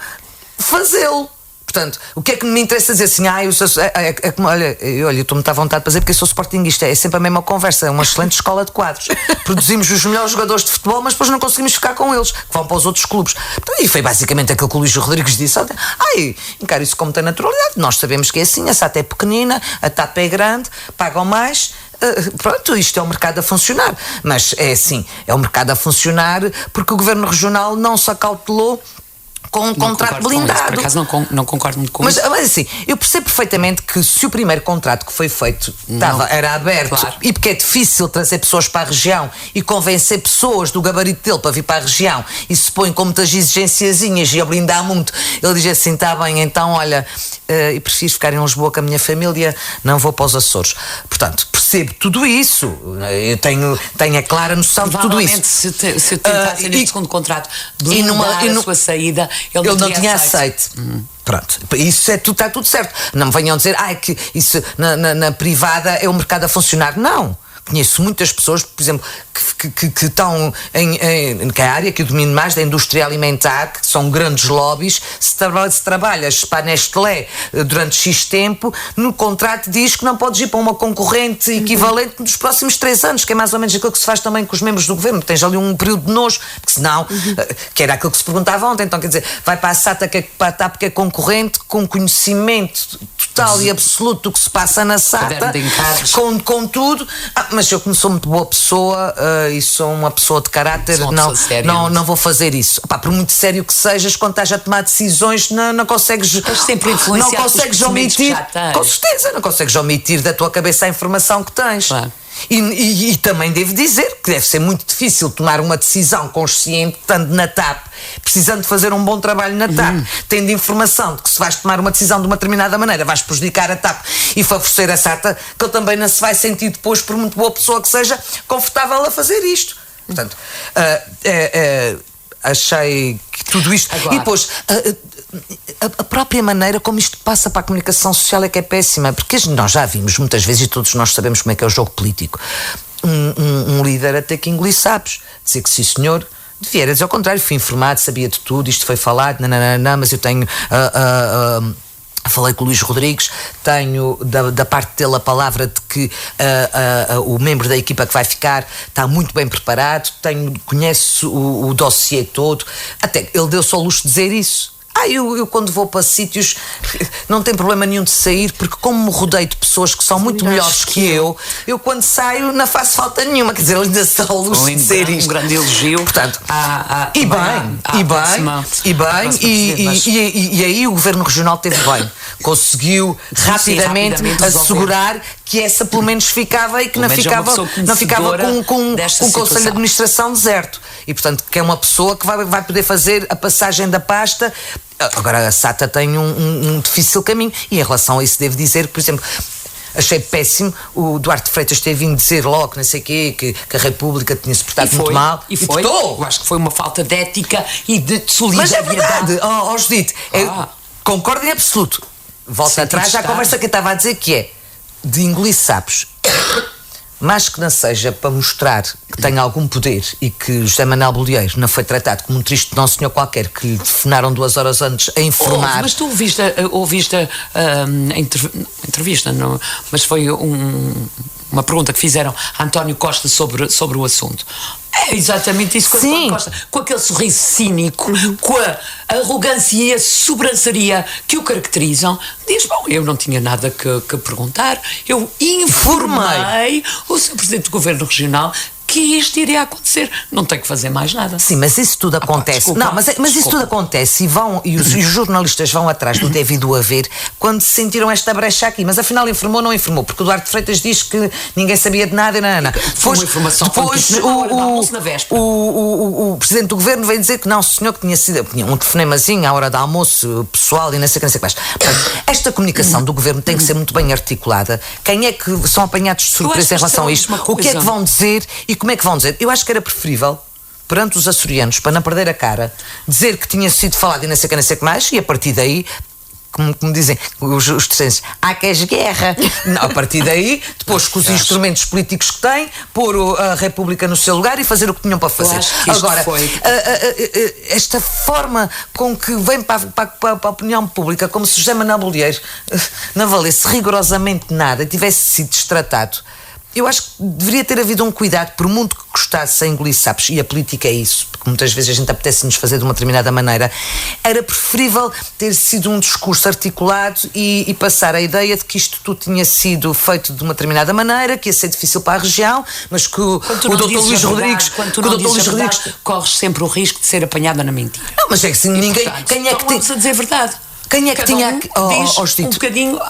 fazê-lo. Portanto, o que é que me interessa dizer assim? Olha, eu estou muito à vontade para dizer porque eu sou sportinguista, é sempre a mesma conversa, é uma excelente escola de quadros. Produzimos os melhores jogadores de futebol, mas depois não conseguimos ficar com eles, que vão para os outros clubes. E foi basicamente aquilo que o Luís Rodrigues disse. Encaro isso com muita naturalidade. Nós sabemos que é assim, a SATA é pequenina, a TAP é grande, pagam mais. Pronto, isto é o mercado a funcionar. Mas é assim, é o mercado a funcionar porque o Governo Regional não se acautelou com um contrato blindado. Por acaso não concordo muito com isso. Mas assim, eu percebo perfeitamente que se o primeiro contrato que foi feito era aberto, claro, e porque é difícil trazer pessoas para a região e convencer pessoas do gabarito dele para vir para a região e se põe com muitas exigenciazinhas e a blindar muito, ele diz assim, está bem, então olha, eu prefiro ficar em Lisboa com a minha família, não vou para os Açores. Portanto, percebo tudo isso, eu tenho a clara noção de tudo isso. Se tentasse neste segundo contrato blindar a sua saída, ele não tinha aceito. Pronto, isso está tudo certo. Não me venham dizer que isso na privada é o mercado a funcionar. Não. Conheço muitas pessoas, por exemplo, que estão que é a área que eu domino mais, da indústria alimentar, que são grandes lobbies. Se trabalhas para a Nestlé durante X tempo, no contrato diz que não podes ir para uma concorrente equivalente nos próximos 3 anos, que é mais ou menos aquilo que se faz também com os membros do governo. Tens ali um período de nojo, porque senão, que era aquilo que se perguntava ontem, então quer dizer, vai para a SATA, que é para a TAP, que é concorrente, com conhecimento total e absoluto do que se passa na SATA, com tudo. Mas eu, como sou muito boa pessoa e sou uma pessoa de caráter, não vou fazer isso. Por muito sério que sejas, quando estás a tomar decisões, não consegues omitir. Com certeza, não consegues omitir da tua cabeça a informação que tens. Claro. E também devo dizer que deve ser muito difícil tomar uma decisão consciente, estando na TAP, precisando de fazer um bom trabalho na TAP, tendo informação de que se vais tomar uma decisão de uma determinada maneira, vais prejudicar a TAP e favorecer a SATA, que ele também não se vai sentir depois, por muito boa pessoa que seja, confortável a fazer isto. Portanto, achei que tudo isto... Agora. E depois, a própria maneira como isto passa para a comunicação social é que é péssima, porque nós já vimos muitas vezes, e todos nós sabemos como é que é o jogo político, um líder a ter que engolir sapos, dizer que sim senhor, devia dizer ao contrário, fui informado, sabia de tudo, isto foi falado, não, mas eu tenho... falei com o Luís Rodrigues, tenho da parte dele a palavra de que o membro da equipa que vai ficar está muito bem preparado, conhece o dossiê todo, até ele deu-se ao luxo de dizer isso. Eu quando vou para sítios não tenho problema nenhum de sair, porque como me rodeio de pessoas que são muito melhores que eu quando saio não faço falta nenhuma, quer dizer, ele ainda se dá ao luxo de dizer isto. Um grande elogio. Portanto, e aí o Governo Regional teve bem, conseguiu rapidamente assegurar que essa pelo menos ficava e que não ficava com o Conselho de Administração deserto. E portanto que é uma pessoa que vai poder fazer a passagem da pasta. Agora a SATA tem um difícil caminho, e em relação a isso devo dizer que, por exemplo, achei péssimo o Duarte Freitas ter vindo dizer logo, não sei o quê, que a República tinha se portado muito mal. E foi. Eu acho que foi uma falta de ética e de solidariedade. Mas é verdade, Judite, concordo em absoluto. Volto atrás à conversa que eu estava a dizer, que é de engolir sapos. Mas que não seja para mostrar que tem algum poder e que José Manuel Bolieiro não foi tratado como um triste não senhor qualquer que lhe telefonaram 2 horas antes a informar. Mas tu ouviste a entrevista, não? Mas foi uma pergunta que fizeram a António Costa sobre o assunto. É exatamente isso que António Costa, com aquele sorriso cínico, com a arrogância e a sobranceria que o caracterizam, diz: bom, eu não tinha nada que perguntar, eu informei o Sr. Presidente do Governo Regional que isto iria acontecer, não tem que fazer mais nada. Sim, mas isso tudo acontece. Mas isso tudo acontece e os jornalistas vão atrás do devido haver quando sentiram esta brecha aqui. Mas afinal informou ou não informou? Porque o Duarte Freitas diz que ninguém sabia de nada. Foi uma informação. Depois o Presidente do Governo veio dizer que não, senhor, que tinha um telefonemazinho à hora do almoço pessoal e não sei o que mais. Esta comunicação do Governo tem que ser muito bem articulada. Quem é que são apanhados de surpresa em relação a isto? O que é que vão dizer e como é que vão dizer? Eu acho que era preferível, perante os açorianos, para não perder a cara, dizer que tinha sido falado e não sei o que mais, e a partir daí, como dizem os terceiros, há que és guerra. Não, a partir daí, depois com os instrumentos políticos que têm, pôr a República no seu lugar e fazer o que tinham para fazer. Agora, esta forma com que vem para a opinião pública, como se José Manuel Bolieiro não valesse rigorosamente nada e tivesse sido destratado, eu acho que deveria ter havido um cuidado, por muito que custasse a engolir sapos, e a política é isso, porque muitas vezes a gente apetece-nos fazer de uma determinada maneira. Era preferível ter sido um discurso articulado e passar a ideia de que isto tudo tinha sido feito de uma determinada maneira, que ia ser difícil para a região, mas que o Dr. Luís Rodrigues... corres sempre o risco de ser apanhada na mentira. Não, mas é que assim, quem é que tem... Vamos a dizer a verdade. Quem é que tinha... diz um bocadinho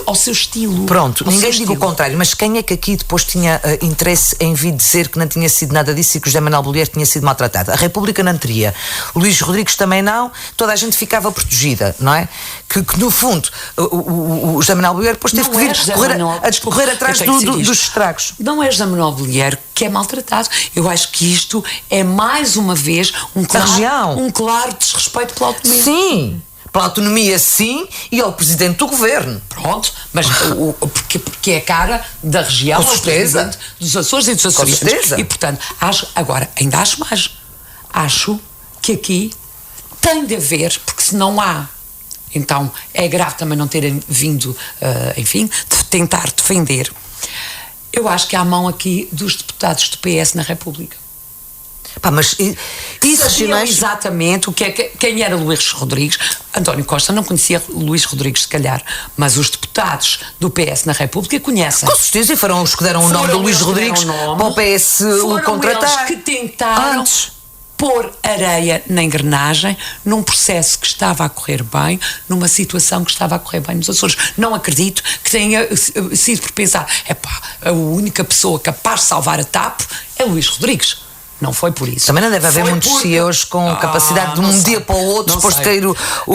ao seu estilo. Pronto, ninguém diga o contrário, mas quem é que aqui depois tinha interesse em vir dizer que não tinha sido nada disso e que o José Manuel Bolieiro tinha sido maltratado? A República não teria. O Luís Rodrigues também não. Toda a gente ficava protegida, não é? Que no fundo o José Manuel Bolieiro depois teve que vir correr atrás dos estragos. Não é José Manuel Bolieiro que é maltratado. Eu acho que isto é mais uma vez um claro desrespeito pela autonomia. Sim. Pela autonomia, sim, e ao Presidente do Governo. Pronto, mas porque é a cara da região, com certeza, dos Açores e dos Açorianos. Com certeza. E, portanto, ainda acho mais. Acho que aqui tem de haver, porque se não há, então é grave também não terem vindo, enfim, de tentar defender. Eu acho que há a mão aqui dos deputados do PS na República. Mas sabiam exatamente quem era Luís Rodrigues. António Costa não conhecia Luís Rodrigues, se calhar, mas os deputados do PS na República conhecem. Com certeza, e foram os que deram o nome de Luís Rodrigues para o PS o contratar. Foram eles que tentaram pôr areia na engrenagem num processo que estava a correr bem, numa situação que estava a correr bem nos Açores. Não acredito que tenha sido por pensar: a única pessoa capaz de salvar a TAP é Luís Rodrigues. Não foi por isso. Também não deve haver muitos CEOs com capacidade de um dia para o outro depois ter o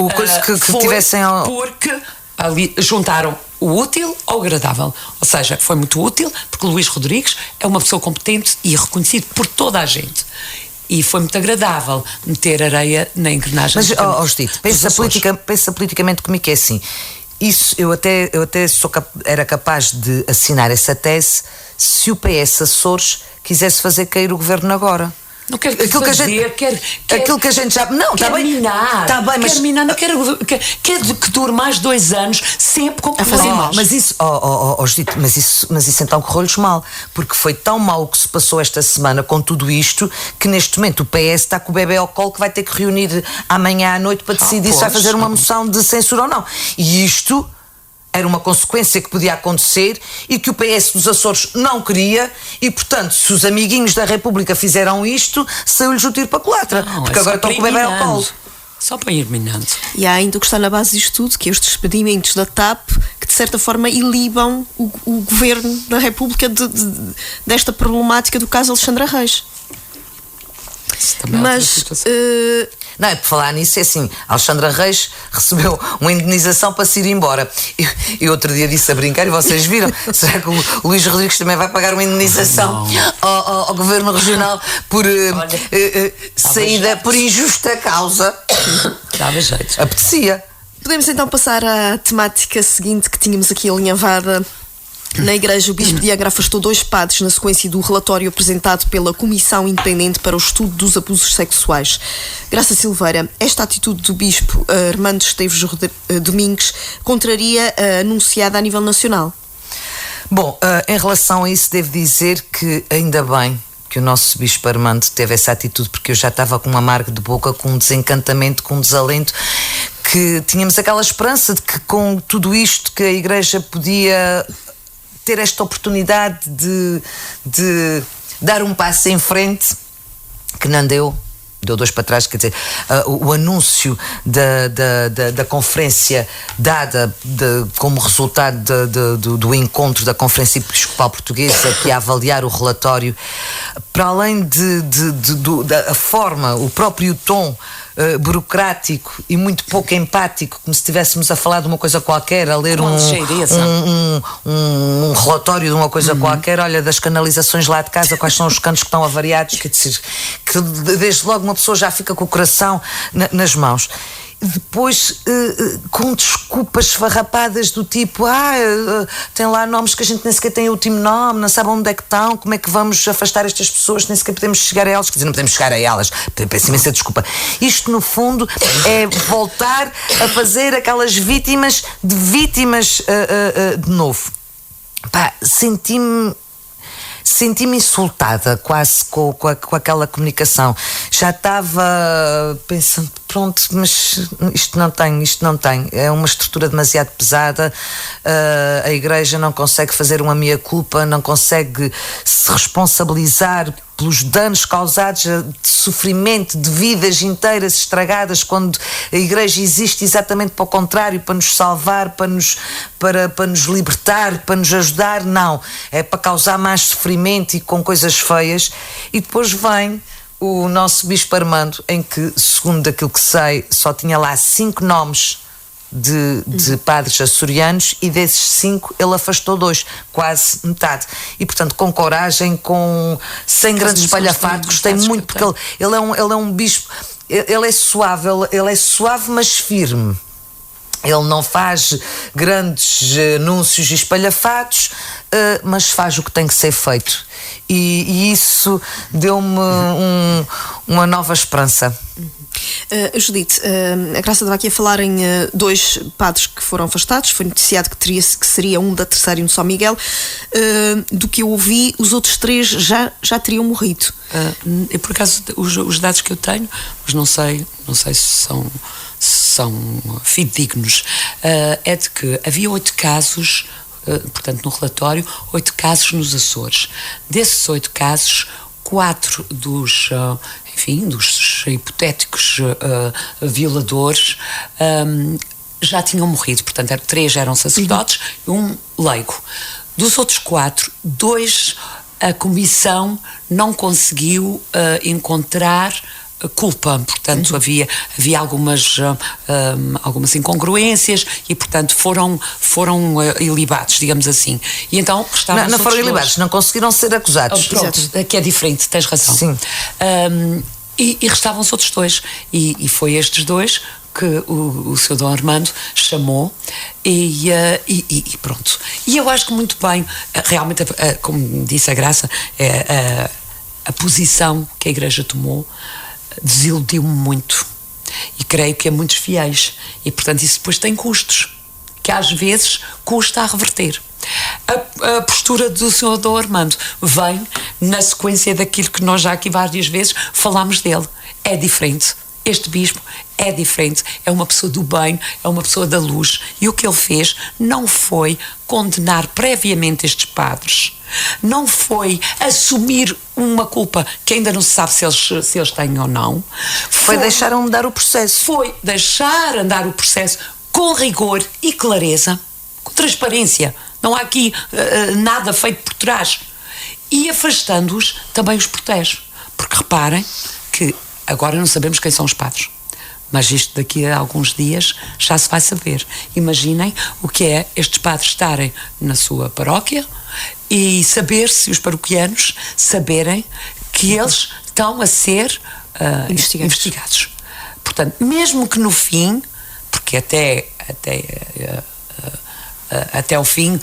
coisa que tivessem. Porque ali juntaram o útil ao agradável. Ou seja, foi muito útil, porque o Luís Rodrigues é uma pessoa competente e reconhecido por toda a gente. E foi muito agradável meter areia na engrenagem. Mas, Judite, pensa politicamente comigo, que é assim. Isso, eu até era capaz de assinar essa tese se o PS Açores quisesse fazer cair o governo agora. Não quero aquilo fazer, aquilo que a gente já... Não, está bem. Minar. Está bem, mas... Minar, não quero que dure mais 2 anos, sempre com problemas. Mas isso, Judite, mas isso então correu-lhes mal, porque foi tão mal o que se passou esta semana com tudo isto, que neste momento o PS está com o bebê ao colo, que vai ter que reunir amanhã à noite para decidir se vai fazer uma moção de censura ou não. E isto era uma consequência que podia acontecer e que o PS dos Açores não queria, e portanto, se os amiguinhos da República fizeram isto, saiu-lhes o tiro para a culatra, porque agora estão com o bebê ao colo. Só para ir minando. E há ainda o que está na base disto tudo, que é os despedimentos da TAP, que de certa forma ilibam o governo da República desta problemática do caso Alexandra Reis. Mas não, é por falar nisso, é assim, Alexandra Reis recebeu uma indenização para se ir embora. E outro dia disse a brincar, e vocês viram, será que o Luís Rodrigues também vai pagar uma indenização ao Governo Regional por saída por injusta causa? Dava jeito. Apetecia. Podemos então passar à temática seguinte que tínhamos aqui alinhavada. Na Igreja, o Bispo de Angra afastou 2 padres na sequência do relatório apresentado pela Comissão Independente para o Estudo dos Abusos Sexuais. Graça Silveira, esta atitude do Bispo Armando Esteves Domingues contraria a anunciada a nível nacional? Bom, em relação a isso, devo dizer que ainda bem que o nosso Bispo Armando teve essa atitude, porque eu já estava com um amargo de boca, com um desencantamento, com um desalento, que tínhamos aquela esperança de que com tudo isto que a Igreja podia ter esta oportunidade de dar um passo em frente, que não deu 2 para trás, quer dizer, o anúncio da conferência dada como resultado do encontro da Conferência Episcopal Portuguesa, que ia avaliar o relatório, para além da forma, o próprio tom burocrático e muito pouco empático, como se estivéssemos a falar de uma coisa qualquer, a ler um relatório de uma coisa qualquer, olha, das canalizações lá de casa, quais são os canos que estão avariados, quer dizer, que desde logo uma pessoa já fica com o coração nas mãos. Depois, com desculpas esfarrapadas do tipo, tem lá nomes que a gente nem sequer tem o último nome, não sabe onde é que estão, como é que vamos afastar estas pessoas, nem sequer podemos chegar a elas, quer dizer, não podemos chegar a elas, peço imensa desculpa. Isto, no fundo, é voltar a fazer aquelas vítimas de novo. Pá, senti-me insultada quase com aquela comunicação. Já estava pensando, pronto, mas isto não tem. É uma estrutura demasiado pesada. A Igreja não consegue fazer uma meia-culpa, não consegue se responsabilizar pelos danos causados, de sofrimento, de vidas inteiras estragadas, quando a Igreja existe exatamente para o contrário, para nos salvar, para nos libertar, para nos ajudar. Não, é para causar mais sofrimento e com coisas feias. E depois vem o nosso Bispo Armando, em que, segundo aquilo que sei, só tinha lá 5 nomes de padres açorianos, e desses 5 ele afastou 2, quase metade. E portanto, com coragem, sem grandes espalhafatos, gostei muito, porque ele é um bispo, ele é suave, mas firme. Ele não faz grandes anúncios e espalhafatos, mas faz o que tem que ser feito. E isso deu-me uma nova esperança. Judite, a Graça estava aqui a falar em 2 padres que foram afastados. Foi noticiado que seria um da Terceira e um de São Miguel. Do que eu ouvi, os outros 3 já teriam morrido. Por acaso, os dados que eu tenho, mas não sei se são fidedignos, é de que havia 8 casos, portanto no relatório, 8 casos nos Açores. Desses 8 casos, 4 dos hipotéticos violadores já tinham morrido, portanto 3 eram sacerdotes e 1 leigo. Dos outros 4, 2 a Comissão não conseguiu encontrar culpa, portanto havia algumas incongruências e portanto foram ilibados, digamos assim. E então não foram ilibados, não conseguiram ser acusados. Pronto, que é diferente, tens razão. Sim. E restavam os outros dois, e foi estes dois que o Sr. Dom Armando chamou e pronto. E eu acho que muito bem, realmente, como disse a Graça, a posição que a Igreja tomou desiludiu-me muito, e creio que a muitos fiéis, e portanto isso depois tem custos, que às vezes custa a reverter. A postura do Sr. Dom Armando vem na sequência daquilo que nós já aqui várias vezes falámos dele. É diferente. Este bispo é diferente, é uma pessoa do bem, é uma pessoa da luz, e o que ele fez não foi condenar previamente estes padres, não foi assumir uma culpa que ainda não se sabe se eles têm ou não, foi deixar andar o processo. Foi deixar andar o processo com rigor e clareza, com transparência, não há aqui nada feito por trás, e afastando-os também os protege, porque reparem que agora não sabemos quem são os padres, mas isto daqui a alguns dias já se vai saber. Imaginem o que é estes padres estarem na sua paróquia e saber se os paroquianos saberem que eles estão a ser investigados. Portanto, mesmo que no fim, porque até ao fim,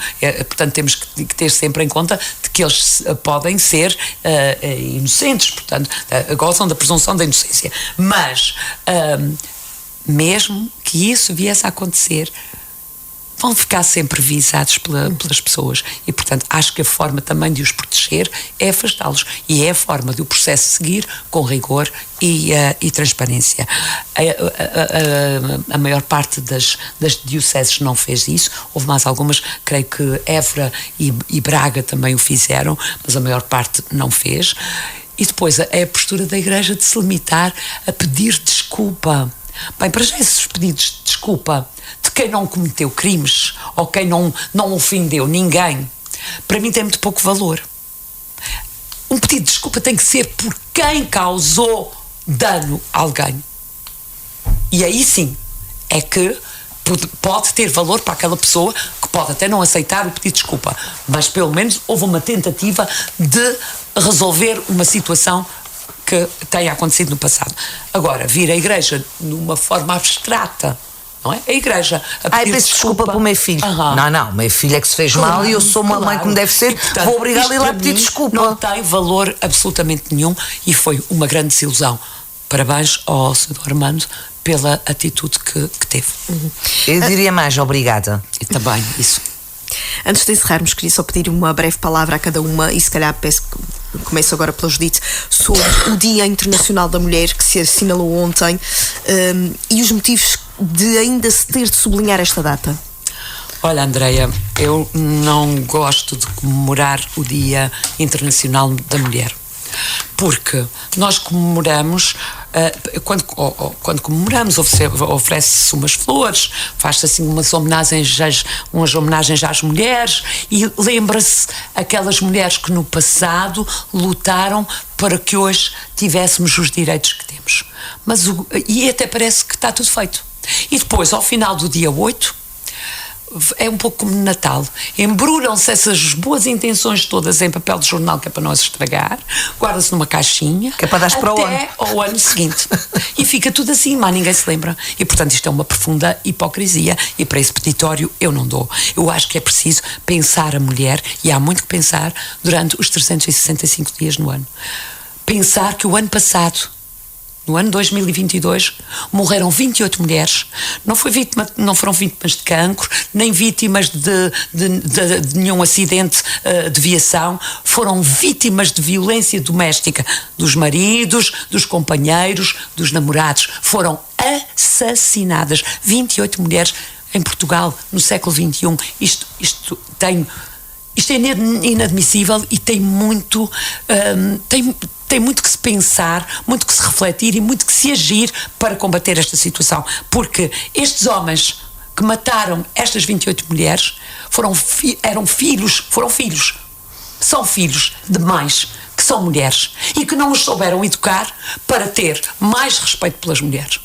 portanto temos que ter sempre em conta de que eles podem ser inocentes, portanto gozam da presunção da inocência, mas mesmo que isso viesse a acontecer, vão ficar sempre visados pelas pessoas, e portanto acho que a forma também de os proteger é afastá-los, e é a forma do processo seguir com rigor e transparência. A maior parte das dioceses não fez isso, houve mais algumas, creio que Évora e Braga também o fizeram, mas a maior parte não fez. E depois é a postura da Igreja de se limitar a pedir desculpa. Bem, para já esses pedidos de desculpa de quem não cometeu crimes ou quem não ofendeu ninguém, para mim tem muito pouco valor. Um pedido de desculpa tem que ser por quem causou dano a alguém. E aí sim é que pode ter valor para aquela pessoa que pode até não aceitar o pedido de desculpa, mas pelo menos houve uma tentativa de resolver uma situação que tenha acontecido no passado. Agora, vir a Igreja numa forma abstrata, não é? A Igreja a pedir peço desculpa para o meu filho. Não, o meu filho é que se fez mal e eu sou uma mãe como deve ser, portanto, vou obrigá-lo a ir lá pedir desculpa. Não tem valor absolutamente nenhum, e foi uma grande desilusão. Parabéns ao Sr. Armando pela atitude que teve. Eu diria mais, obrigada. E também, isso. Antes de encerrarmos, queria só pedir uma breve palavra a cada uma, e se calhar começo agora pela Judite, sobre o Dia Internacional da Mulher, que se assinalou ontem, e os motivos de ainda se ter de sublinhar esta data. Olha, Andreia, eu não gosto de comemorar o Dia Internacional da Mulher, porque nós comemoramos, quando comemoramos, oferece-se umas flores, faz-se assim umas homenagens às mulheres, e lembra-se aquelas mulheres que no passado lutaram para que hoje tivéssemos os direitos que temos. E até parece que está tudo feito. E depois, ao final do dia 8, é um pouco como Natal, embrulham-se essas boas intenções todas em papel de jornal, que é para nós estragar, guarda-se numa caixinha, que é para dar para até ao ano seguinte, e fica tudo assim, mas ninguém se lembra. E portanto isto é uma profunda hipocrisia, e para esse peditório eu não dou. Eu acho que é preciso pensar a mulher, e há muito que pensar durante os 365 dias no ano. Pensar que o ano passado, no ano 2022, morreram 28 mulheres. Não foram vítimas de cancro, nem vítimas de nenhum acidente de viação. Foram vítimas de violência doméstica, dos maridos, dos companheiros, dos namorados. Foram assassinadas 28 mulheres em Portugal no século XXI. Isto é inadmissível, e tem muito que se pensar, muito que se refletir e muito que se agir para combater esta situação, porque estes homens que mataram estas 28 mulheres são filhos de mães que são mulheres e que não os souberam educar para ter mais respeito pelas mulheres.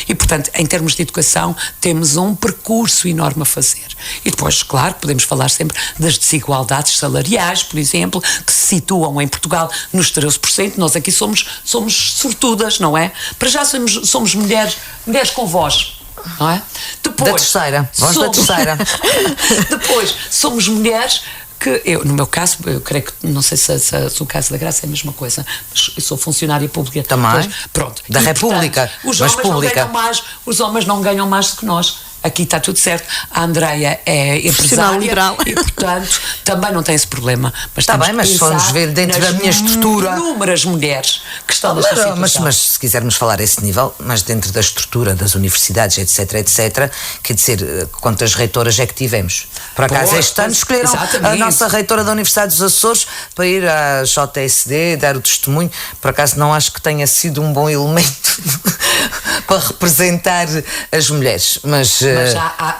E, portanto, em termos de educação, temos um percurso enorme a fazer. E depois, claro, podemos falar sempre das desigualdades salariais, por exemplo, que se situam em Portugal nos 13%. Nós aqui somos sortudas, não é? Para já somos mulheres com voz, não é? Depois, da terceira, voz da terceira. Depois, somos mulheres que no meu caso, eu creio que, não sei se o caso da Graça é a mesma coisa, mas eu sou funcionária pública. Também? Pois, pronto. Da e, República, portanto, os mas homens pública. não ganham mais, os homens não ganham mais do que nós. Aqui está tudo certo. A Andreia é empresária liberal. e, portanto, também não tem esse problema. Mas está bem, mas se formos ver dentro da minha estrutura... inúmeras mulheres que estão nesta situação. Mas se quisermos falar a esse nível, mas dentro da estrutura das universidades, etc, quer dizer, quantas reitoras é que tivemos? Por acaso, este ano escolheram a nossa reitora da Universidade dos Açores para ir à JSD, dar o testemunho. Por acaso, não acho que tenha sido um bom elemento para representar as mulheres, mas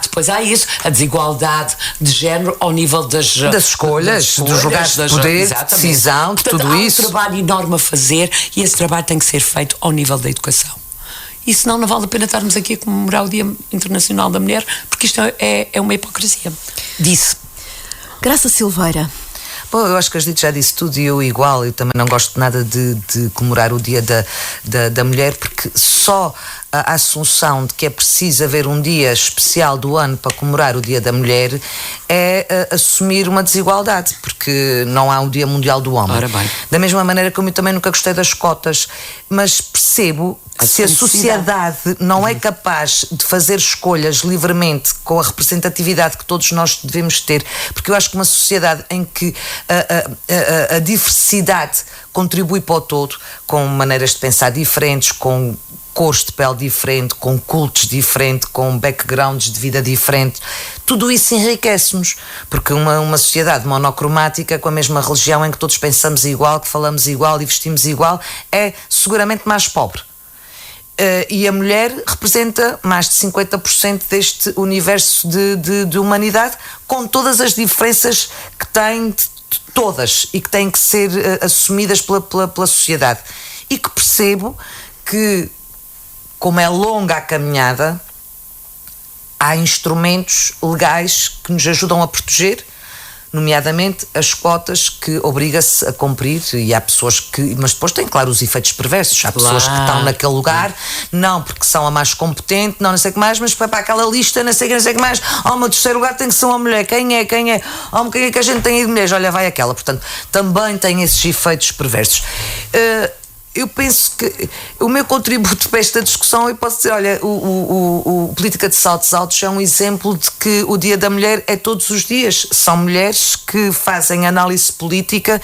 depois há isso, a desigualdade de género ao nível das escolhas, dos lugares de poder, de decisão, de tudo isso. Há um trabalho enorme a fazer e esse trabalho tem que ser feito ao nível da educação. E senão não vale a pena estarmos aqui a comemorar o Dia Internacional da Mulher, porque isto é uma hipocrisia. Disse. Graça Silveira. Bom, eu acho que a Judite já disse tudo e eu igual. Eu também não gosto nada de comemorar o Dia da Mulher, porque só a assunção de que é preciso haver um dia especial do ano para comemorar o Dia da Mulher é assumir uma desigualdade, porque não há o Dia Mundial do Homem. Ora bem. Da mesma maneira como eu também nunca gostei das cotas, mas percebo que se a sociedade não é capaz de fazer escolhas livremente com a representatividade que todos nós devemos ter, porque eu acho que uma sociedade em que a diversidade contribui para o todo, com maneiras de pensar diferentes, com cores de pele diferente, com cultos diferentes, com backgrounds de vida diferentes, tudo isso enriquece-nos, porque uma sociedade monocromática com a mesma religião em que todos pensamos igual, que falamos igual e vestimos igual, é seguramente mais pobre. E a mulher representa mais de 50% deste universo de humanidade, com todas as diferenças que tem, todas, e que têm que ser assumidas pela sociedade. E que percebo que, como é longa a caminhada, há instrumentos legais que nos ajudam a proteger, nomeadamente as cotas que obriga-se a cumprir, e há pessoas que... Mas depois tem, claro, os efeitos perversos. Há pessoas que estão naquele lugar, não porque são a mais competente, não sei o que mais, mas para aquela lista, não sei o que mais, o meu terceiro lugar tem que ser uma mulher. Quem é? Quem é que a gente tem aí de mulheres? Olha, vai aquela. Portanto, também tem esses efeitos perversos. Eu penso que o meu contributo para esta discussão, eu posso dizer, olha, o Política de Saltos Altos é um exemplo de que o Dia da Mulher é todos os dias. São mulheres que fazem análise política,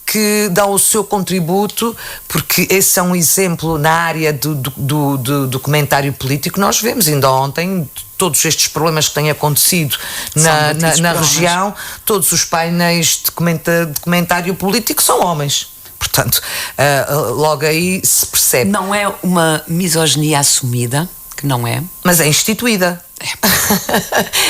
que dão o seu contributo, porque esse é um exemplo na área do documentário político. Nós vemos ainda ontem todos estes problemas que têm acontecido na região, todos os painéis de documentário político são homens. Portanto, logo aí se percebe. Não é uma misoginia assumida, que não é. Mas é instituída.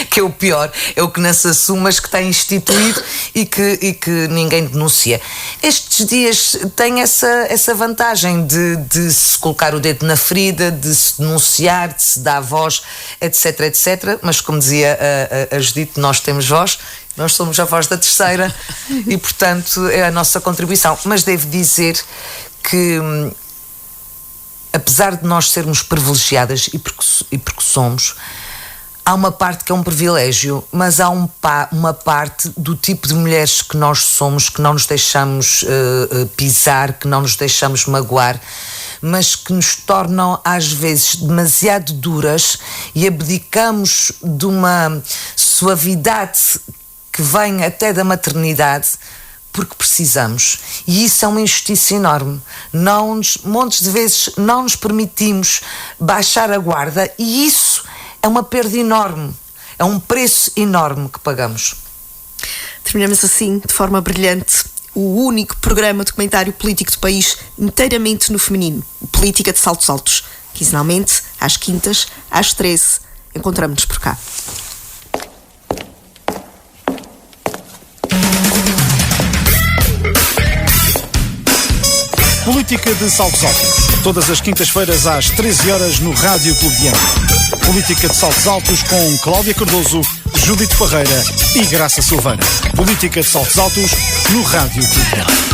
Que é o pior, é o que não se assume, mas que está instituído e que ninguém denuncia. Estes dias têm essa vantagem de se colocar o dedo na ferida, de se denunciar, de se dar voz, etc. Mas como dizia a Judite, nós temos voz. Nós somos a voz da terceira e, portanto, é a nossa contribuição. Mas devo dizer que, apesar de nós sermos privilegiadas e porque somos, há uma parte que é um privilégio, mas há uma parte do tipo de mulheres que nós somos, que não nos deixamos pisar, que não nos deixamos magoar, mas que nos tornam às vezes demasiado duras e abdicamos de uma suavidade que vem até da maternidade, porque precisamos. E isso é uma injustiça enorme. Montes de vezes não nos permitimos baixar a guarda, e isso é uma perda enorme. É um preço enorme que pagamos. Terminamos assim, de forma brilhante, o único programa documentário político do país inteiramente no feminino, o Política de Saltos Altos. Quinzenalmente, às quintas, às 13. Encontramos-nos por cá. Política de Saltos Altos. Todas as quintas-feiras às 13 horas no Rádio Clube de Angra. Política de Saltos Altos com Cláudia Cardoso, Judite Parreira e Graça Silveira. Política de Saltos Altos no Rádio Clube de Angra.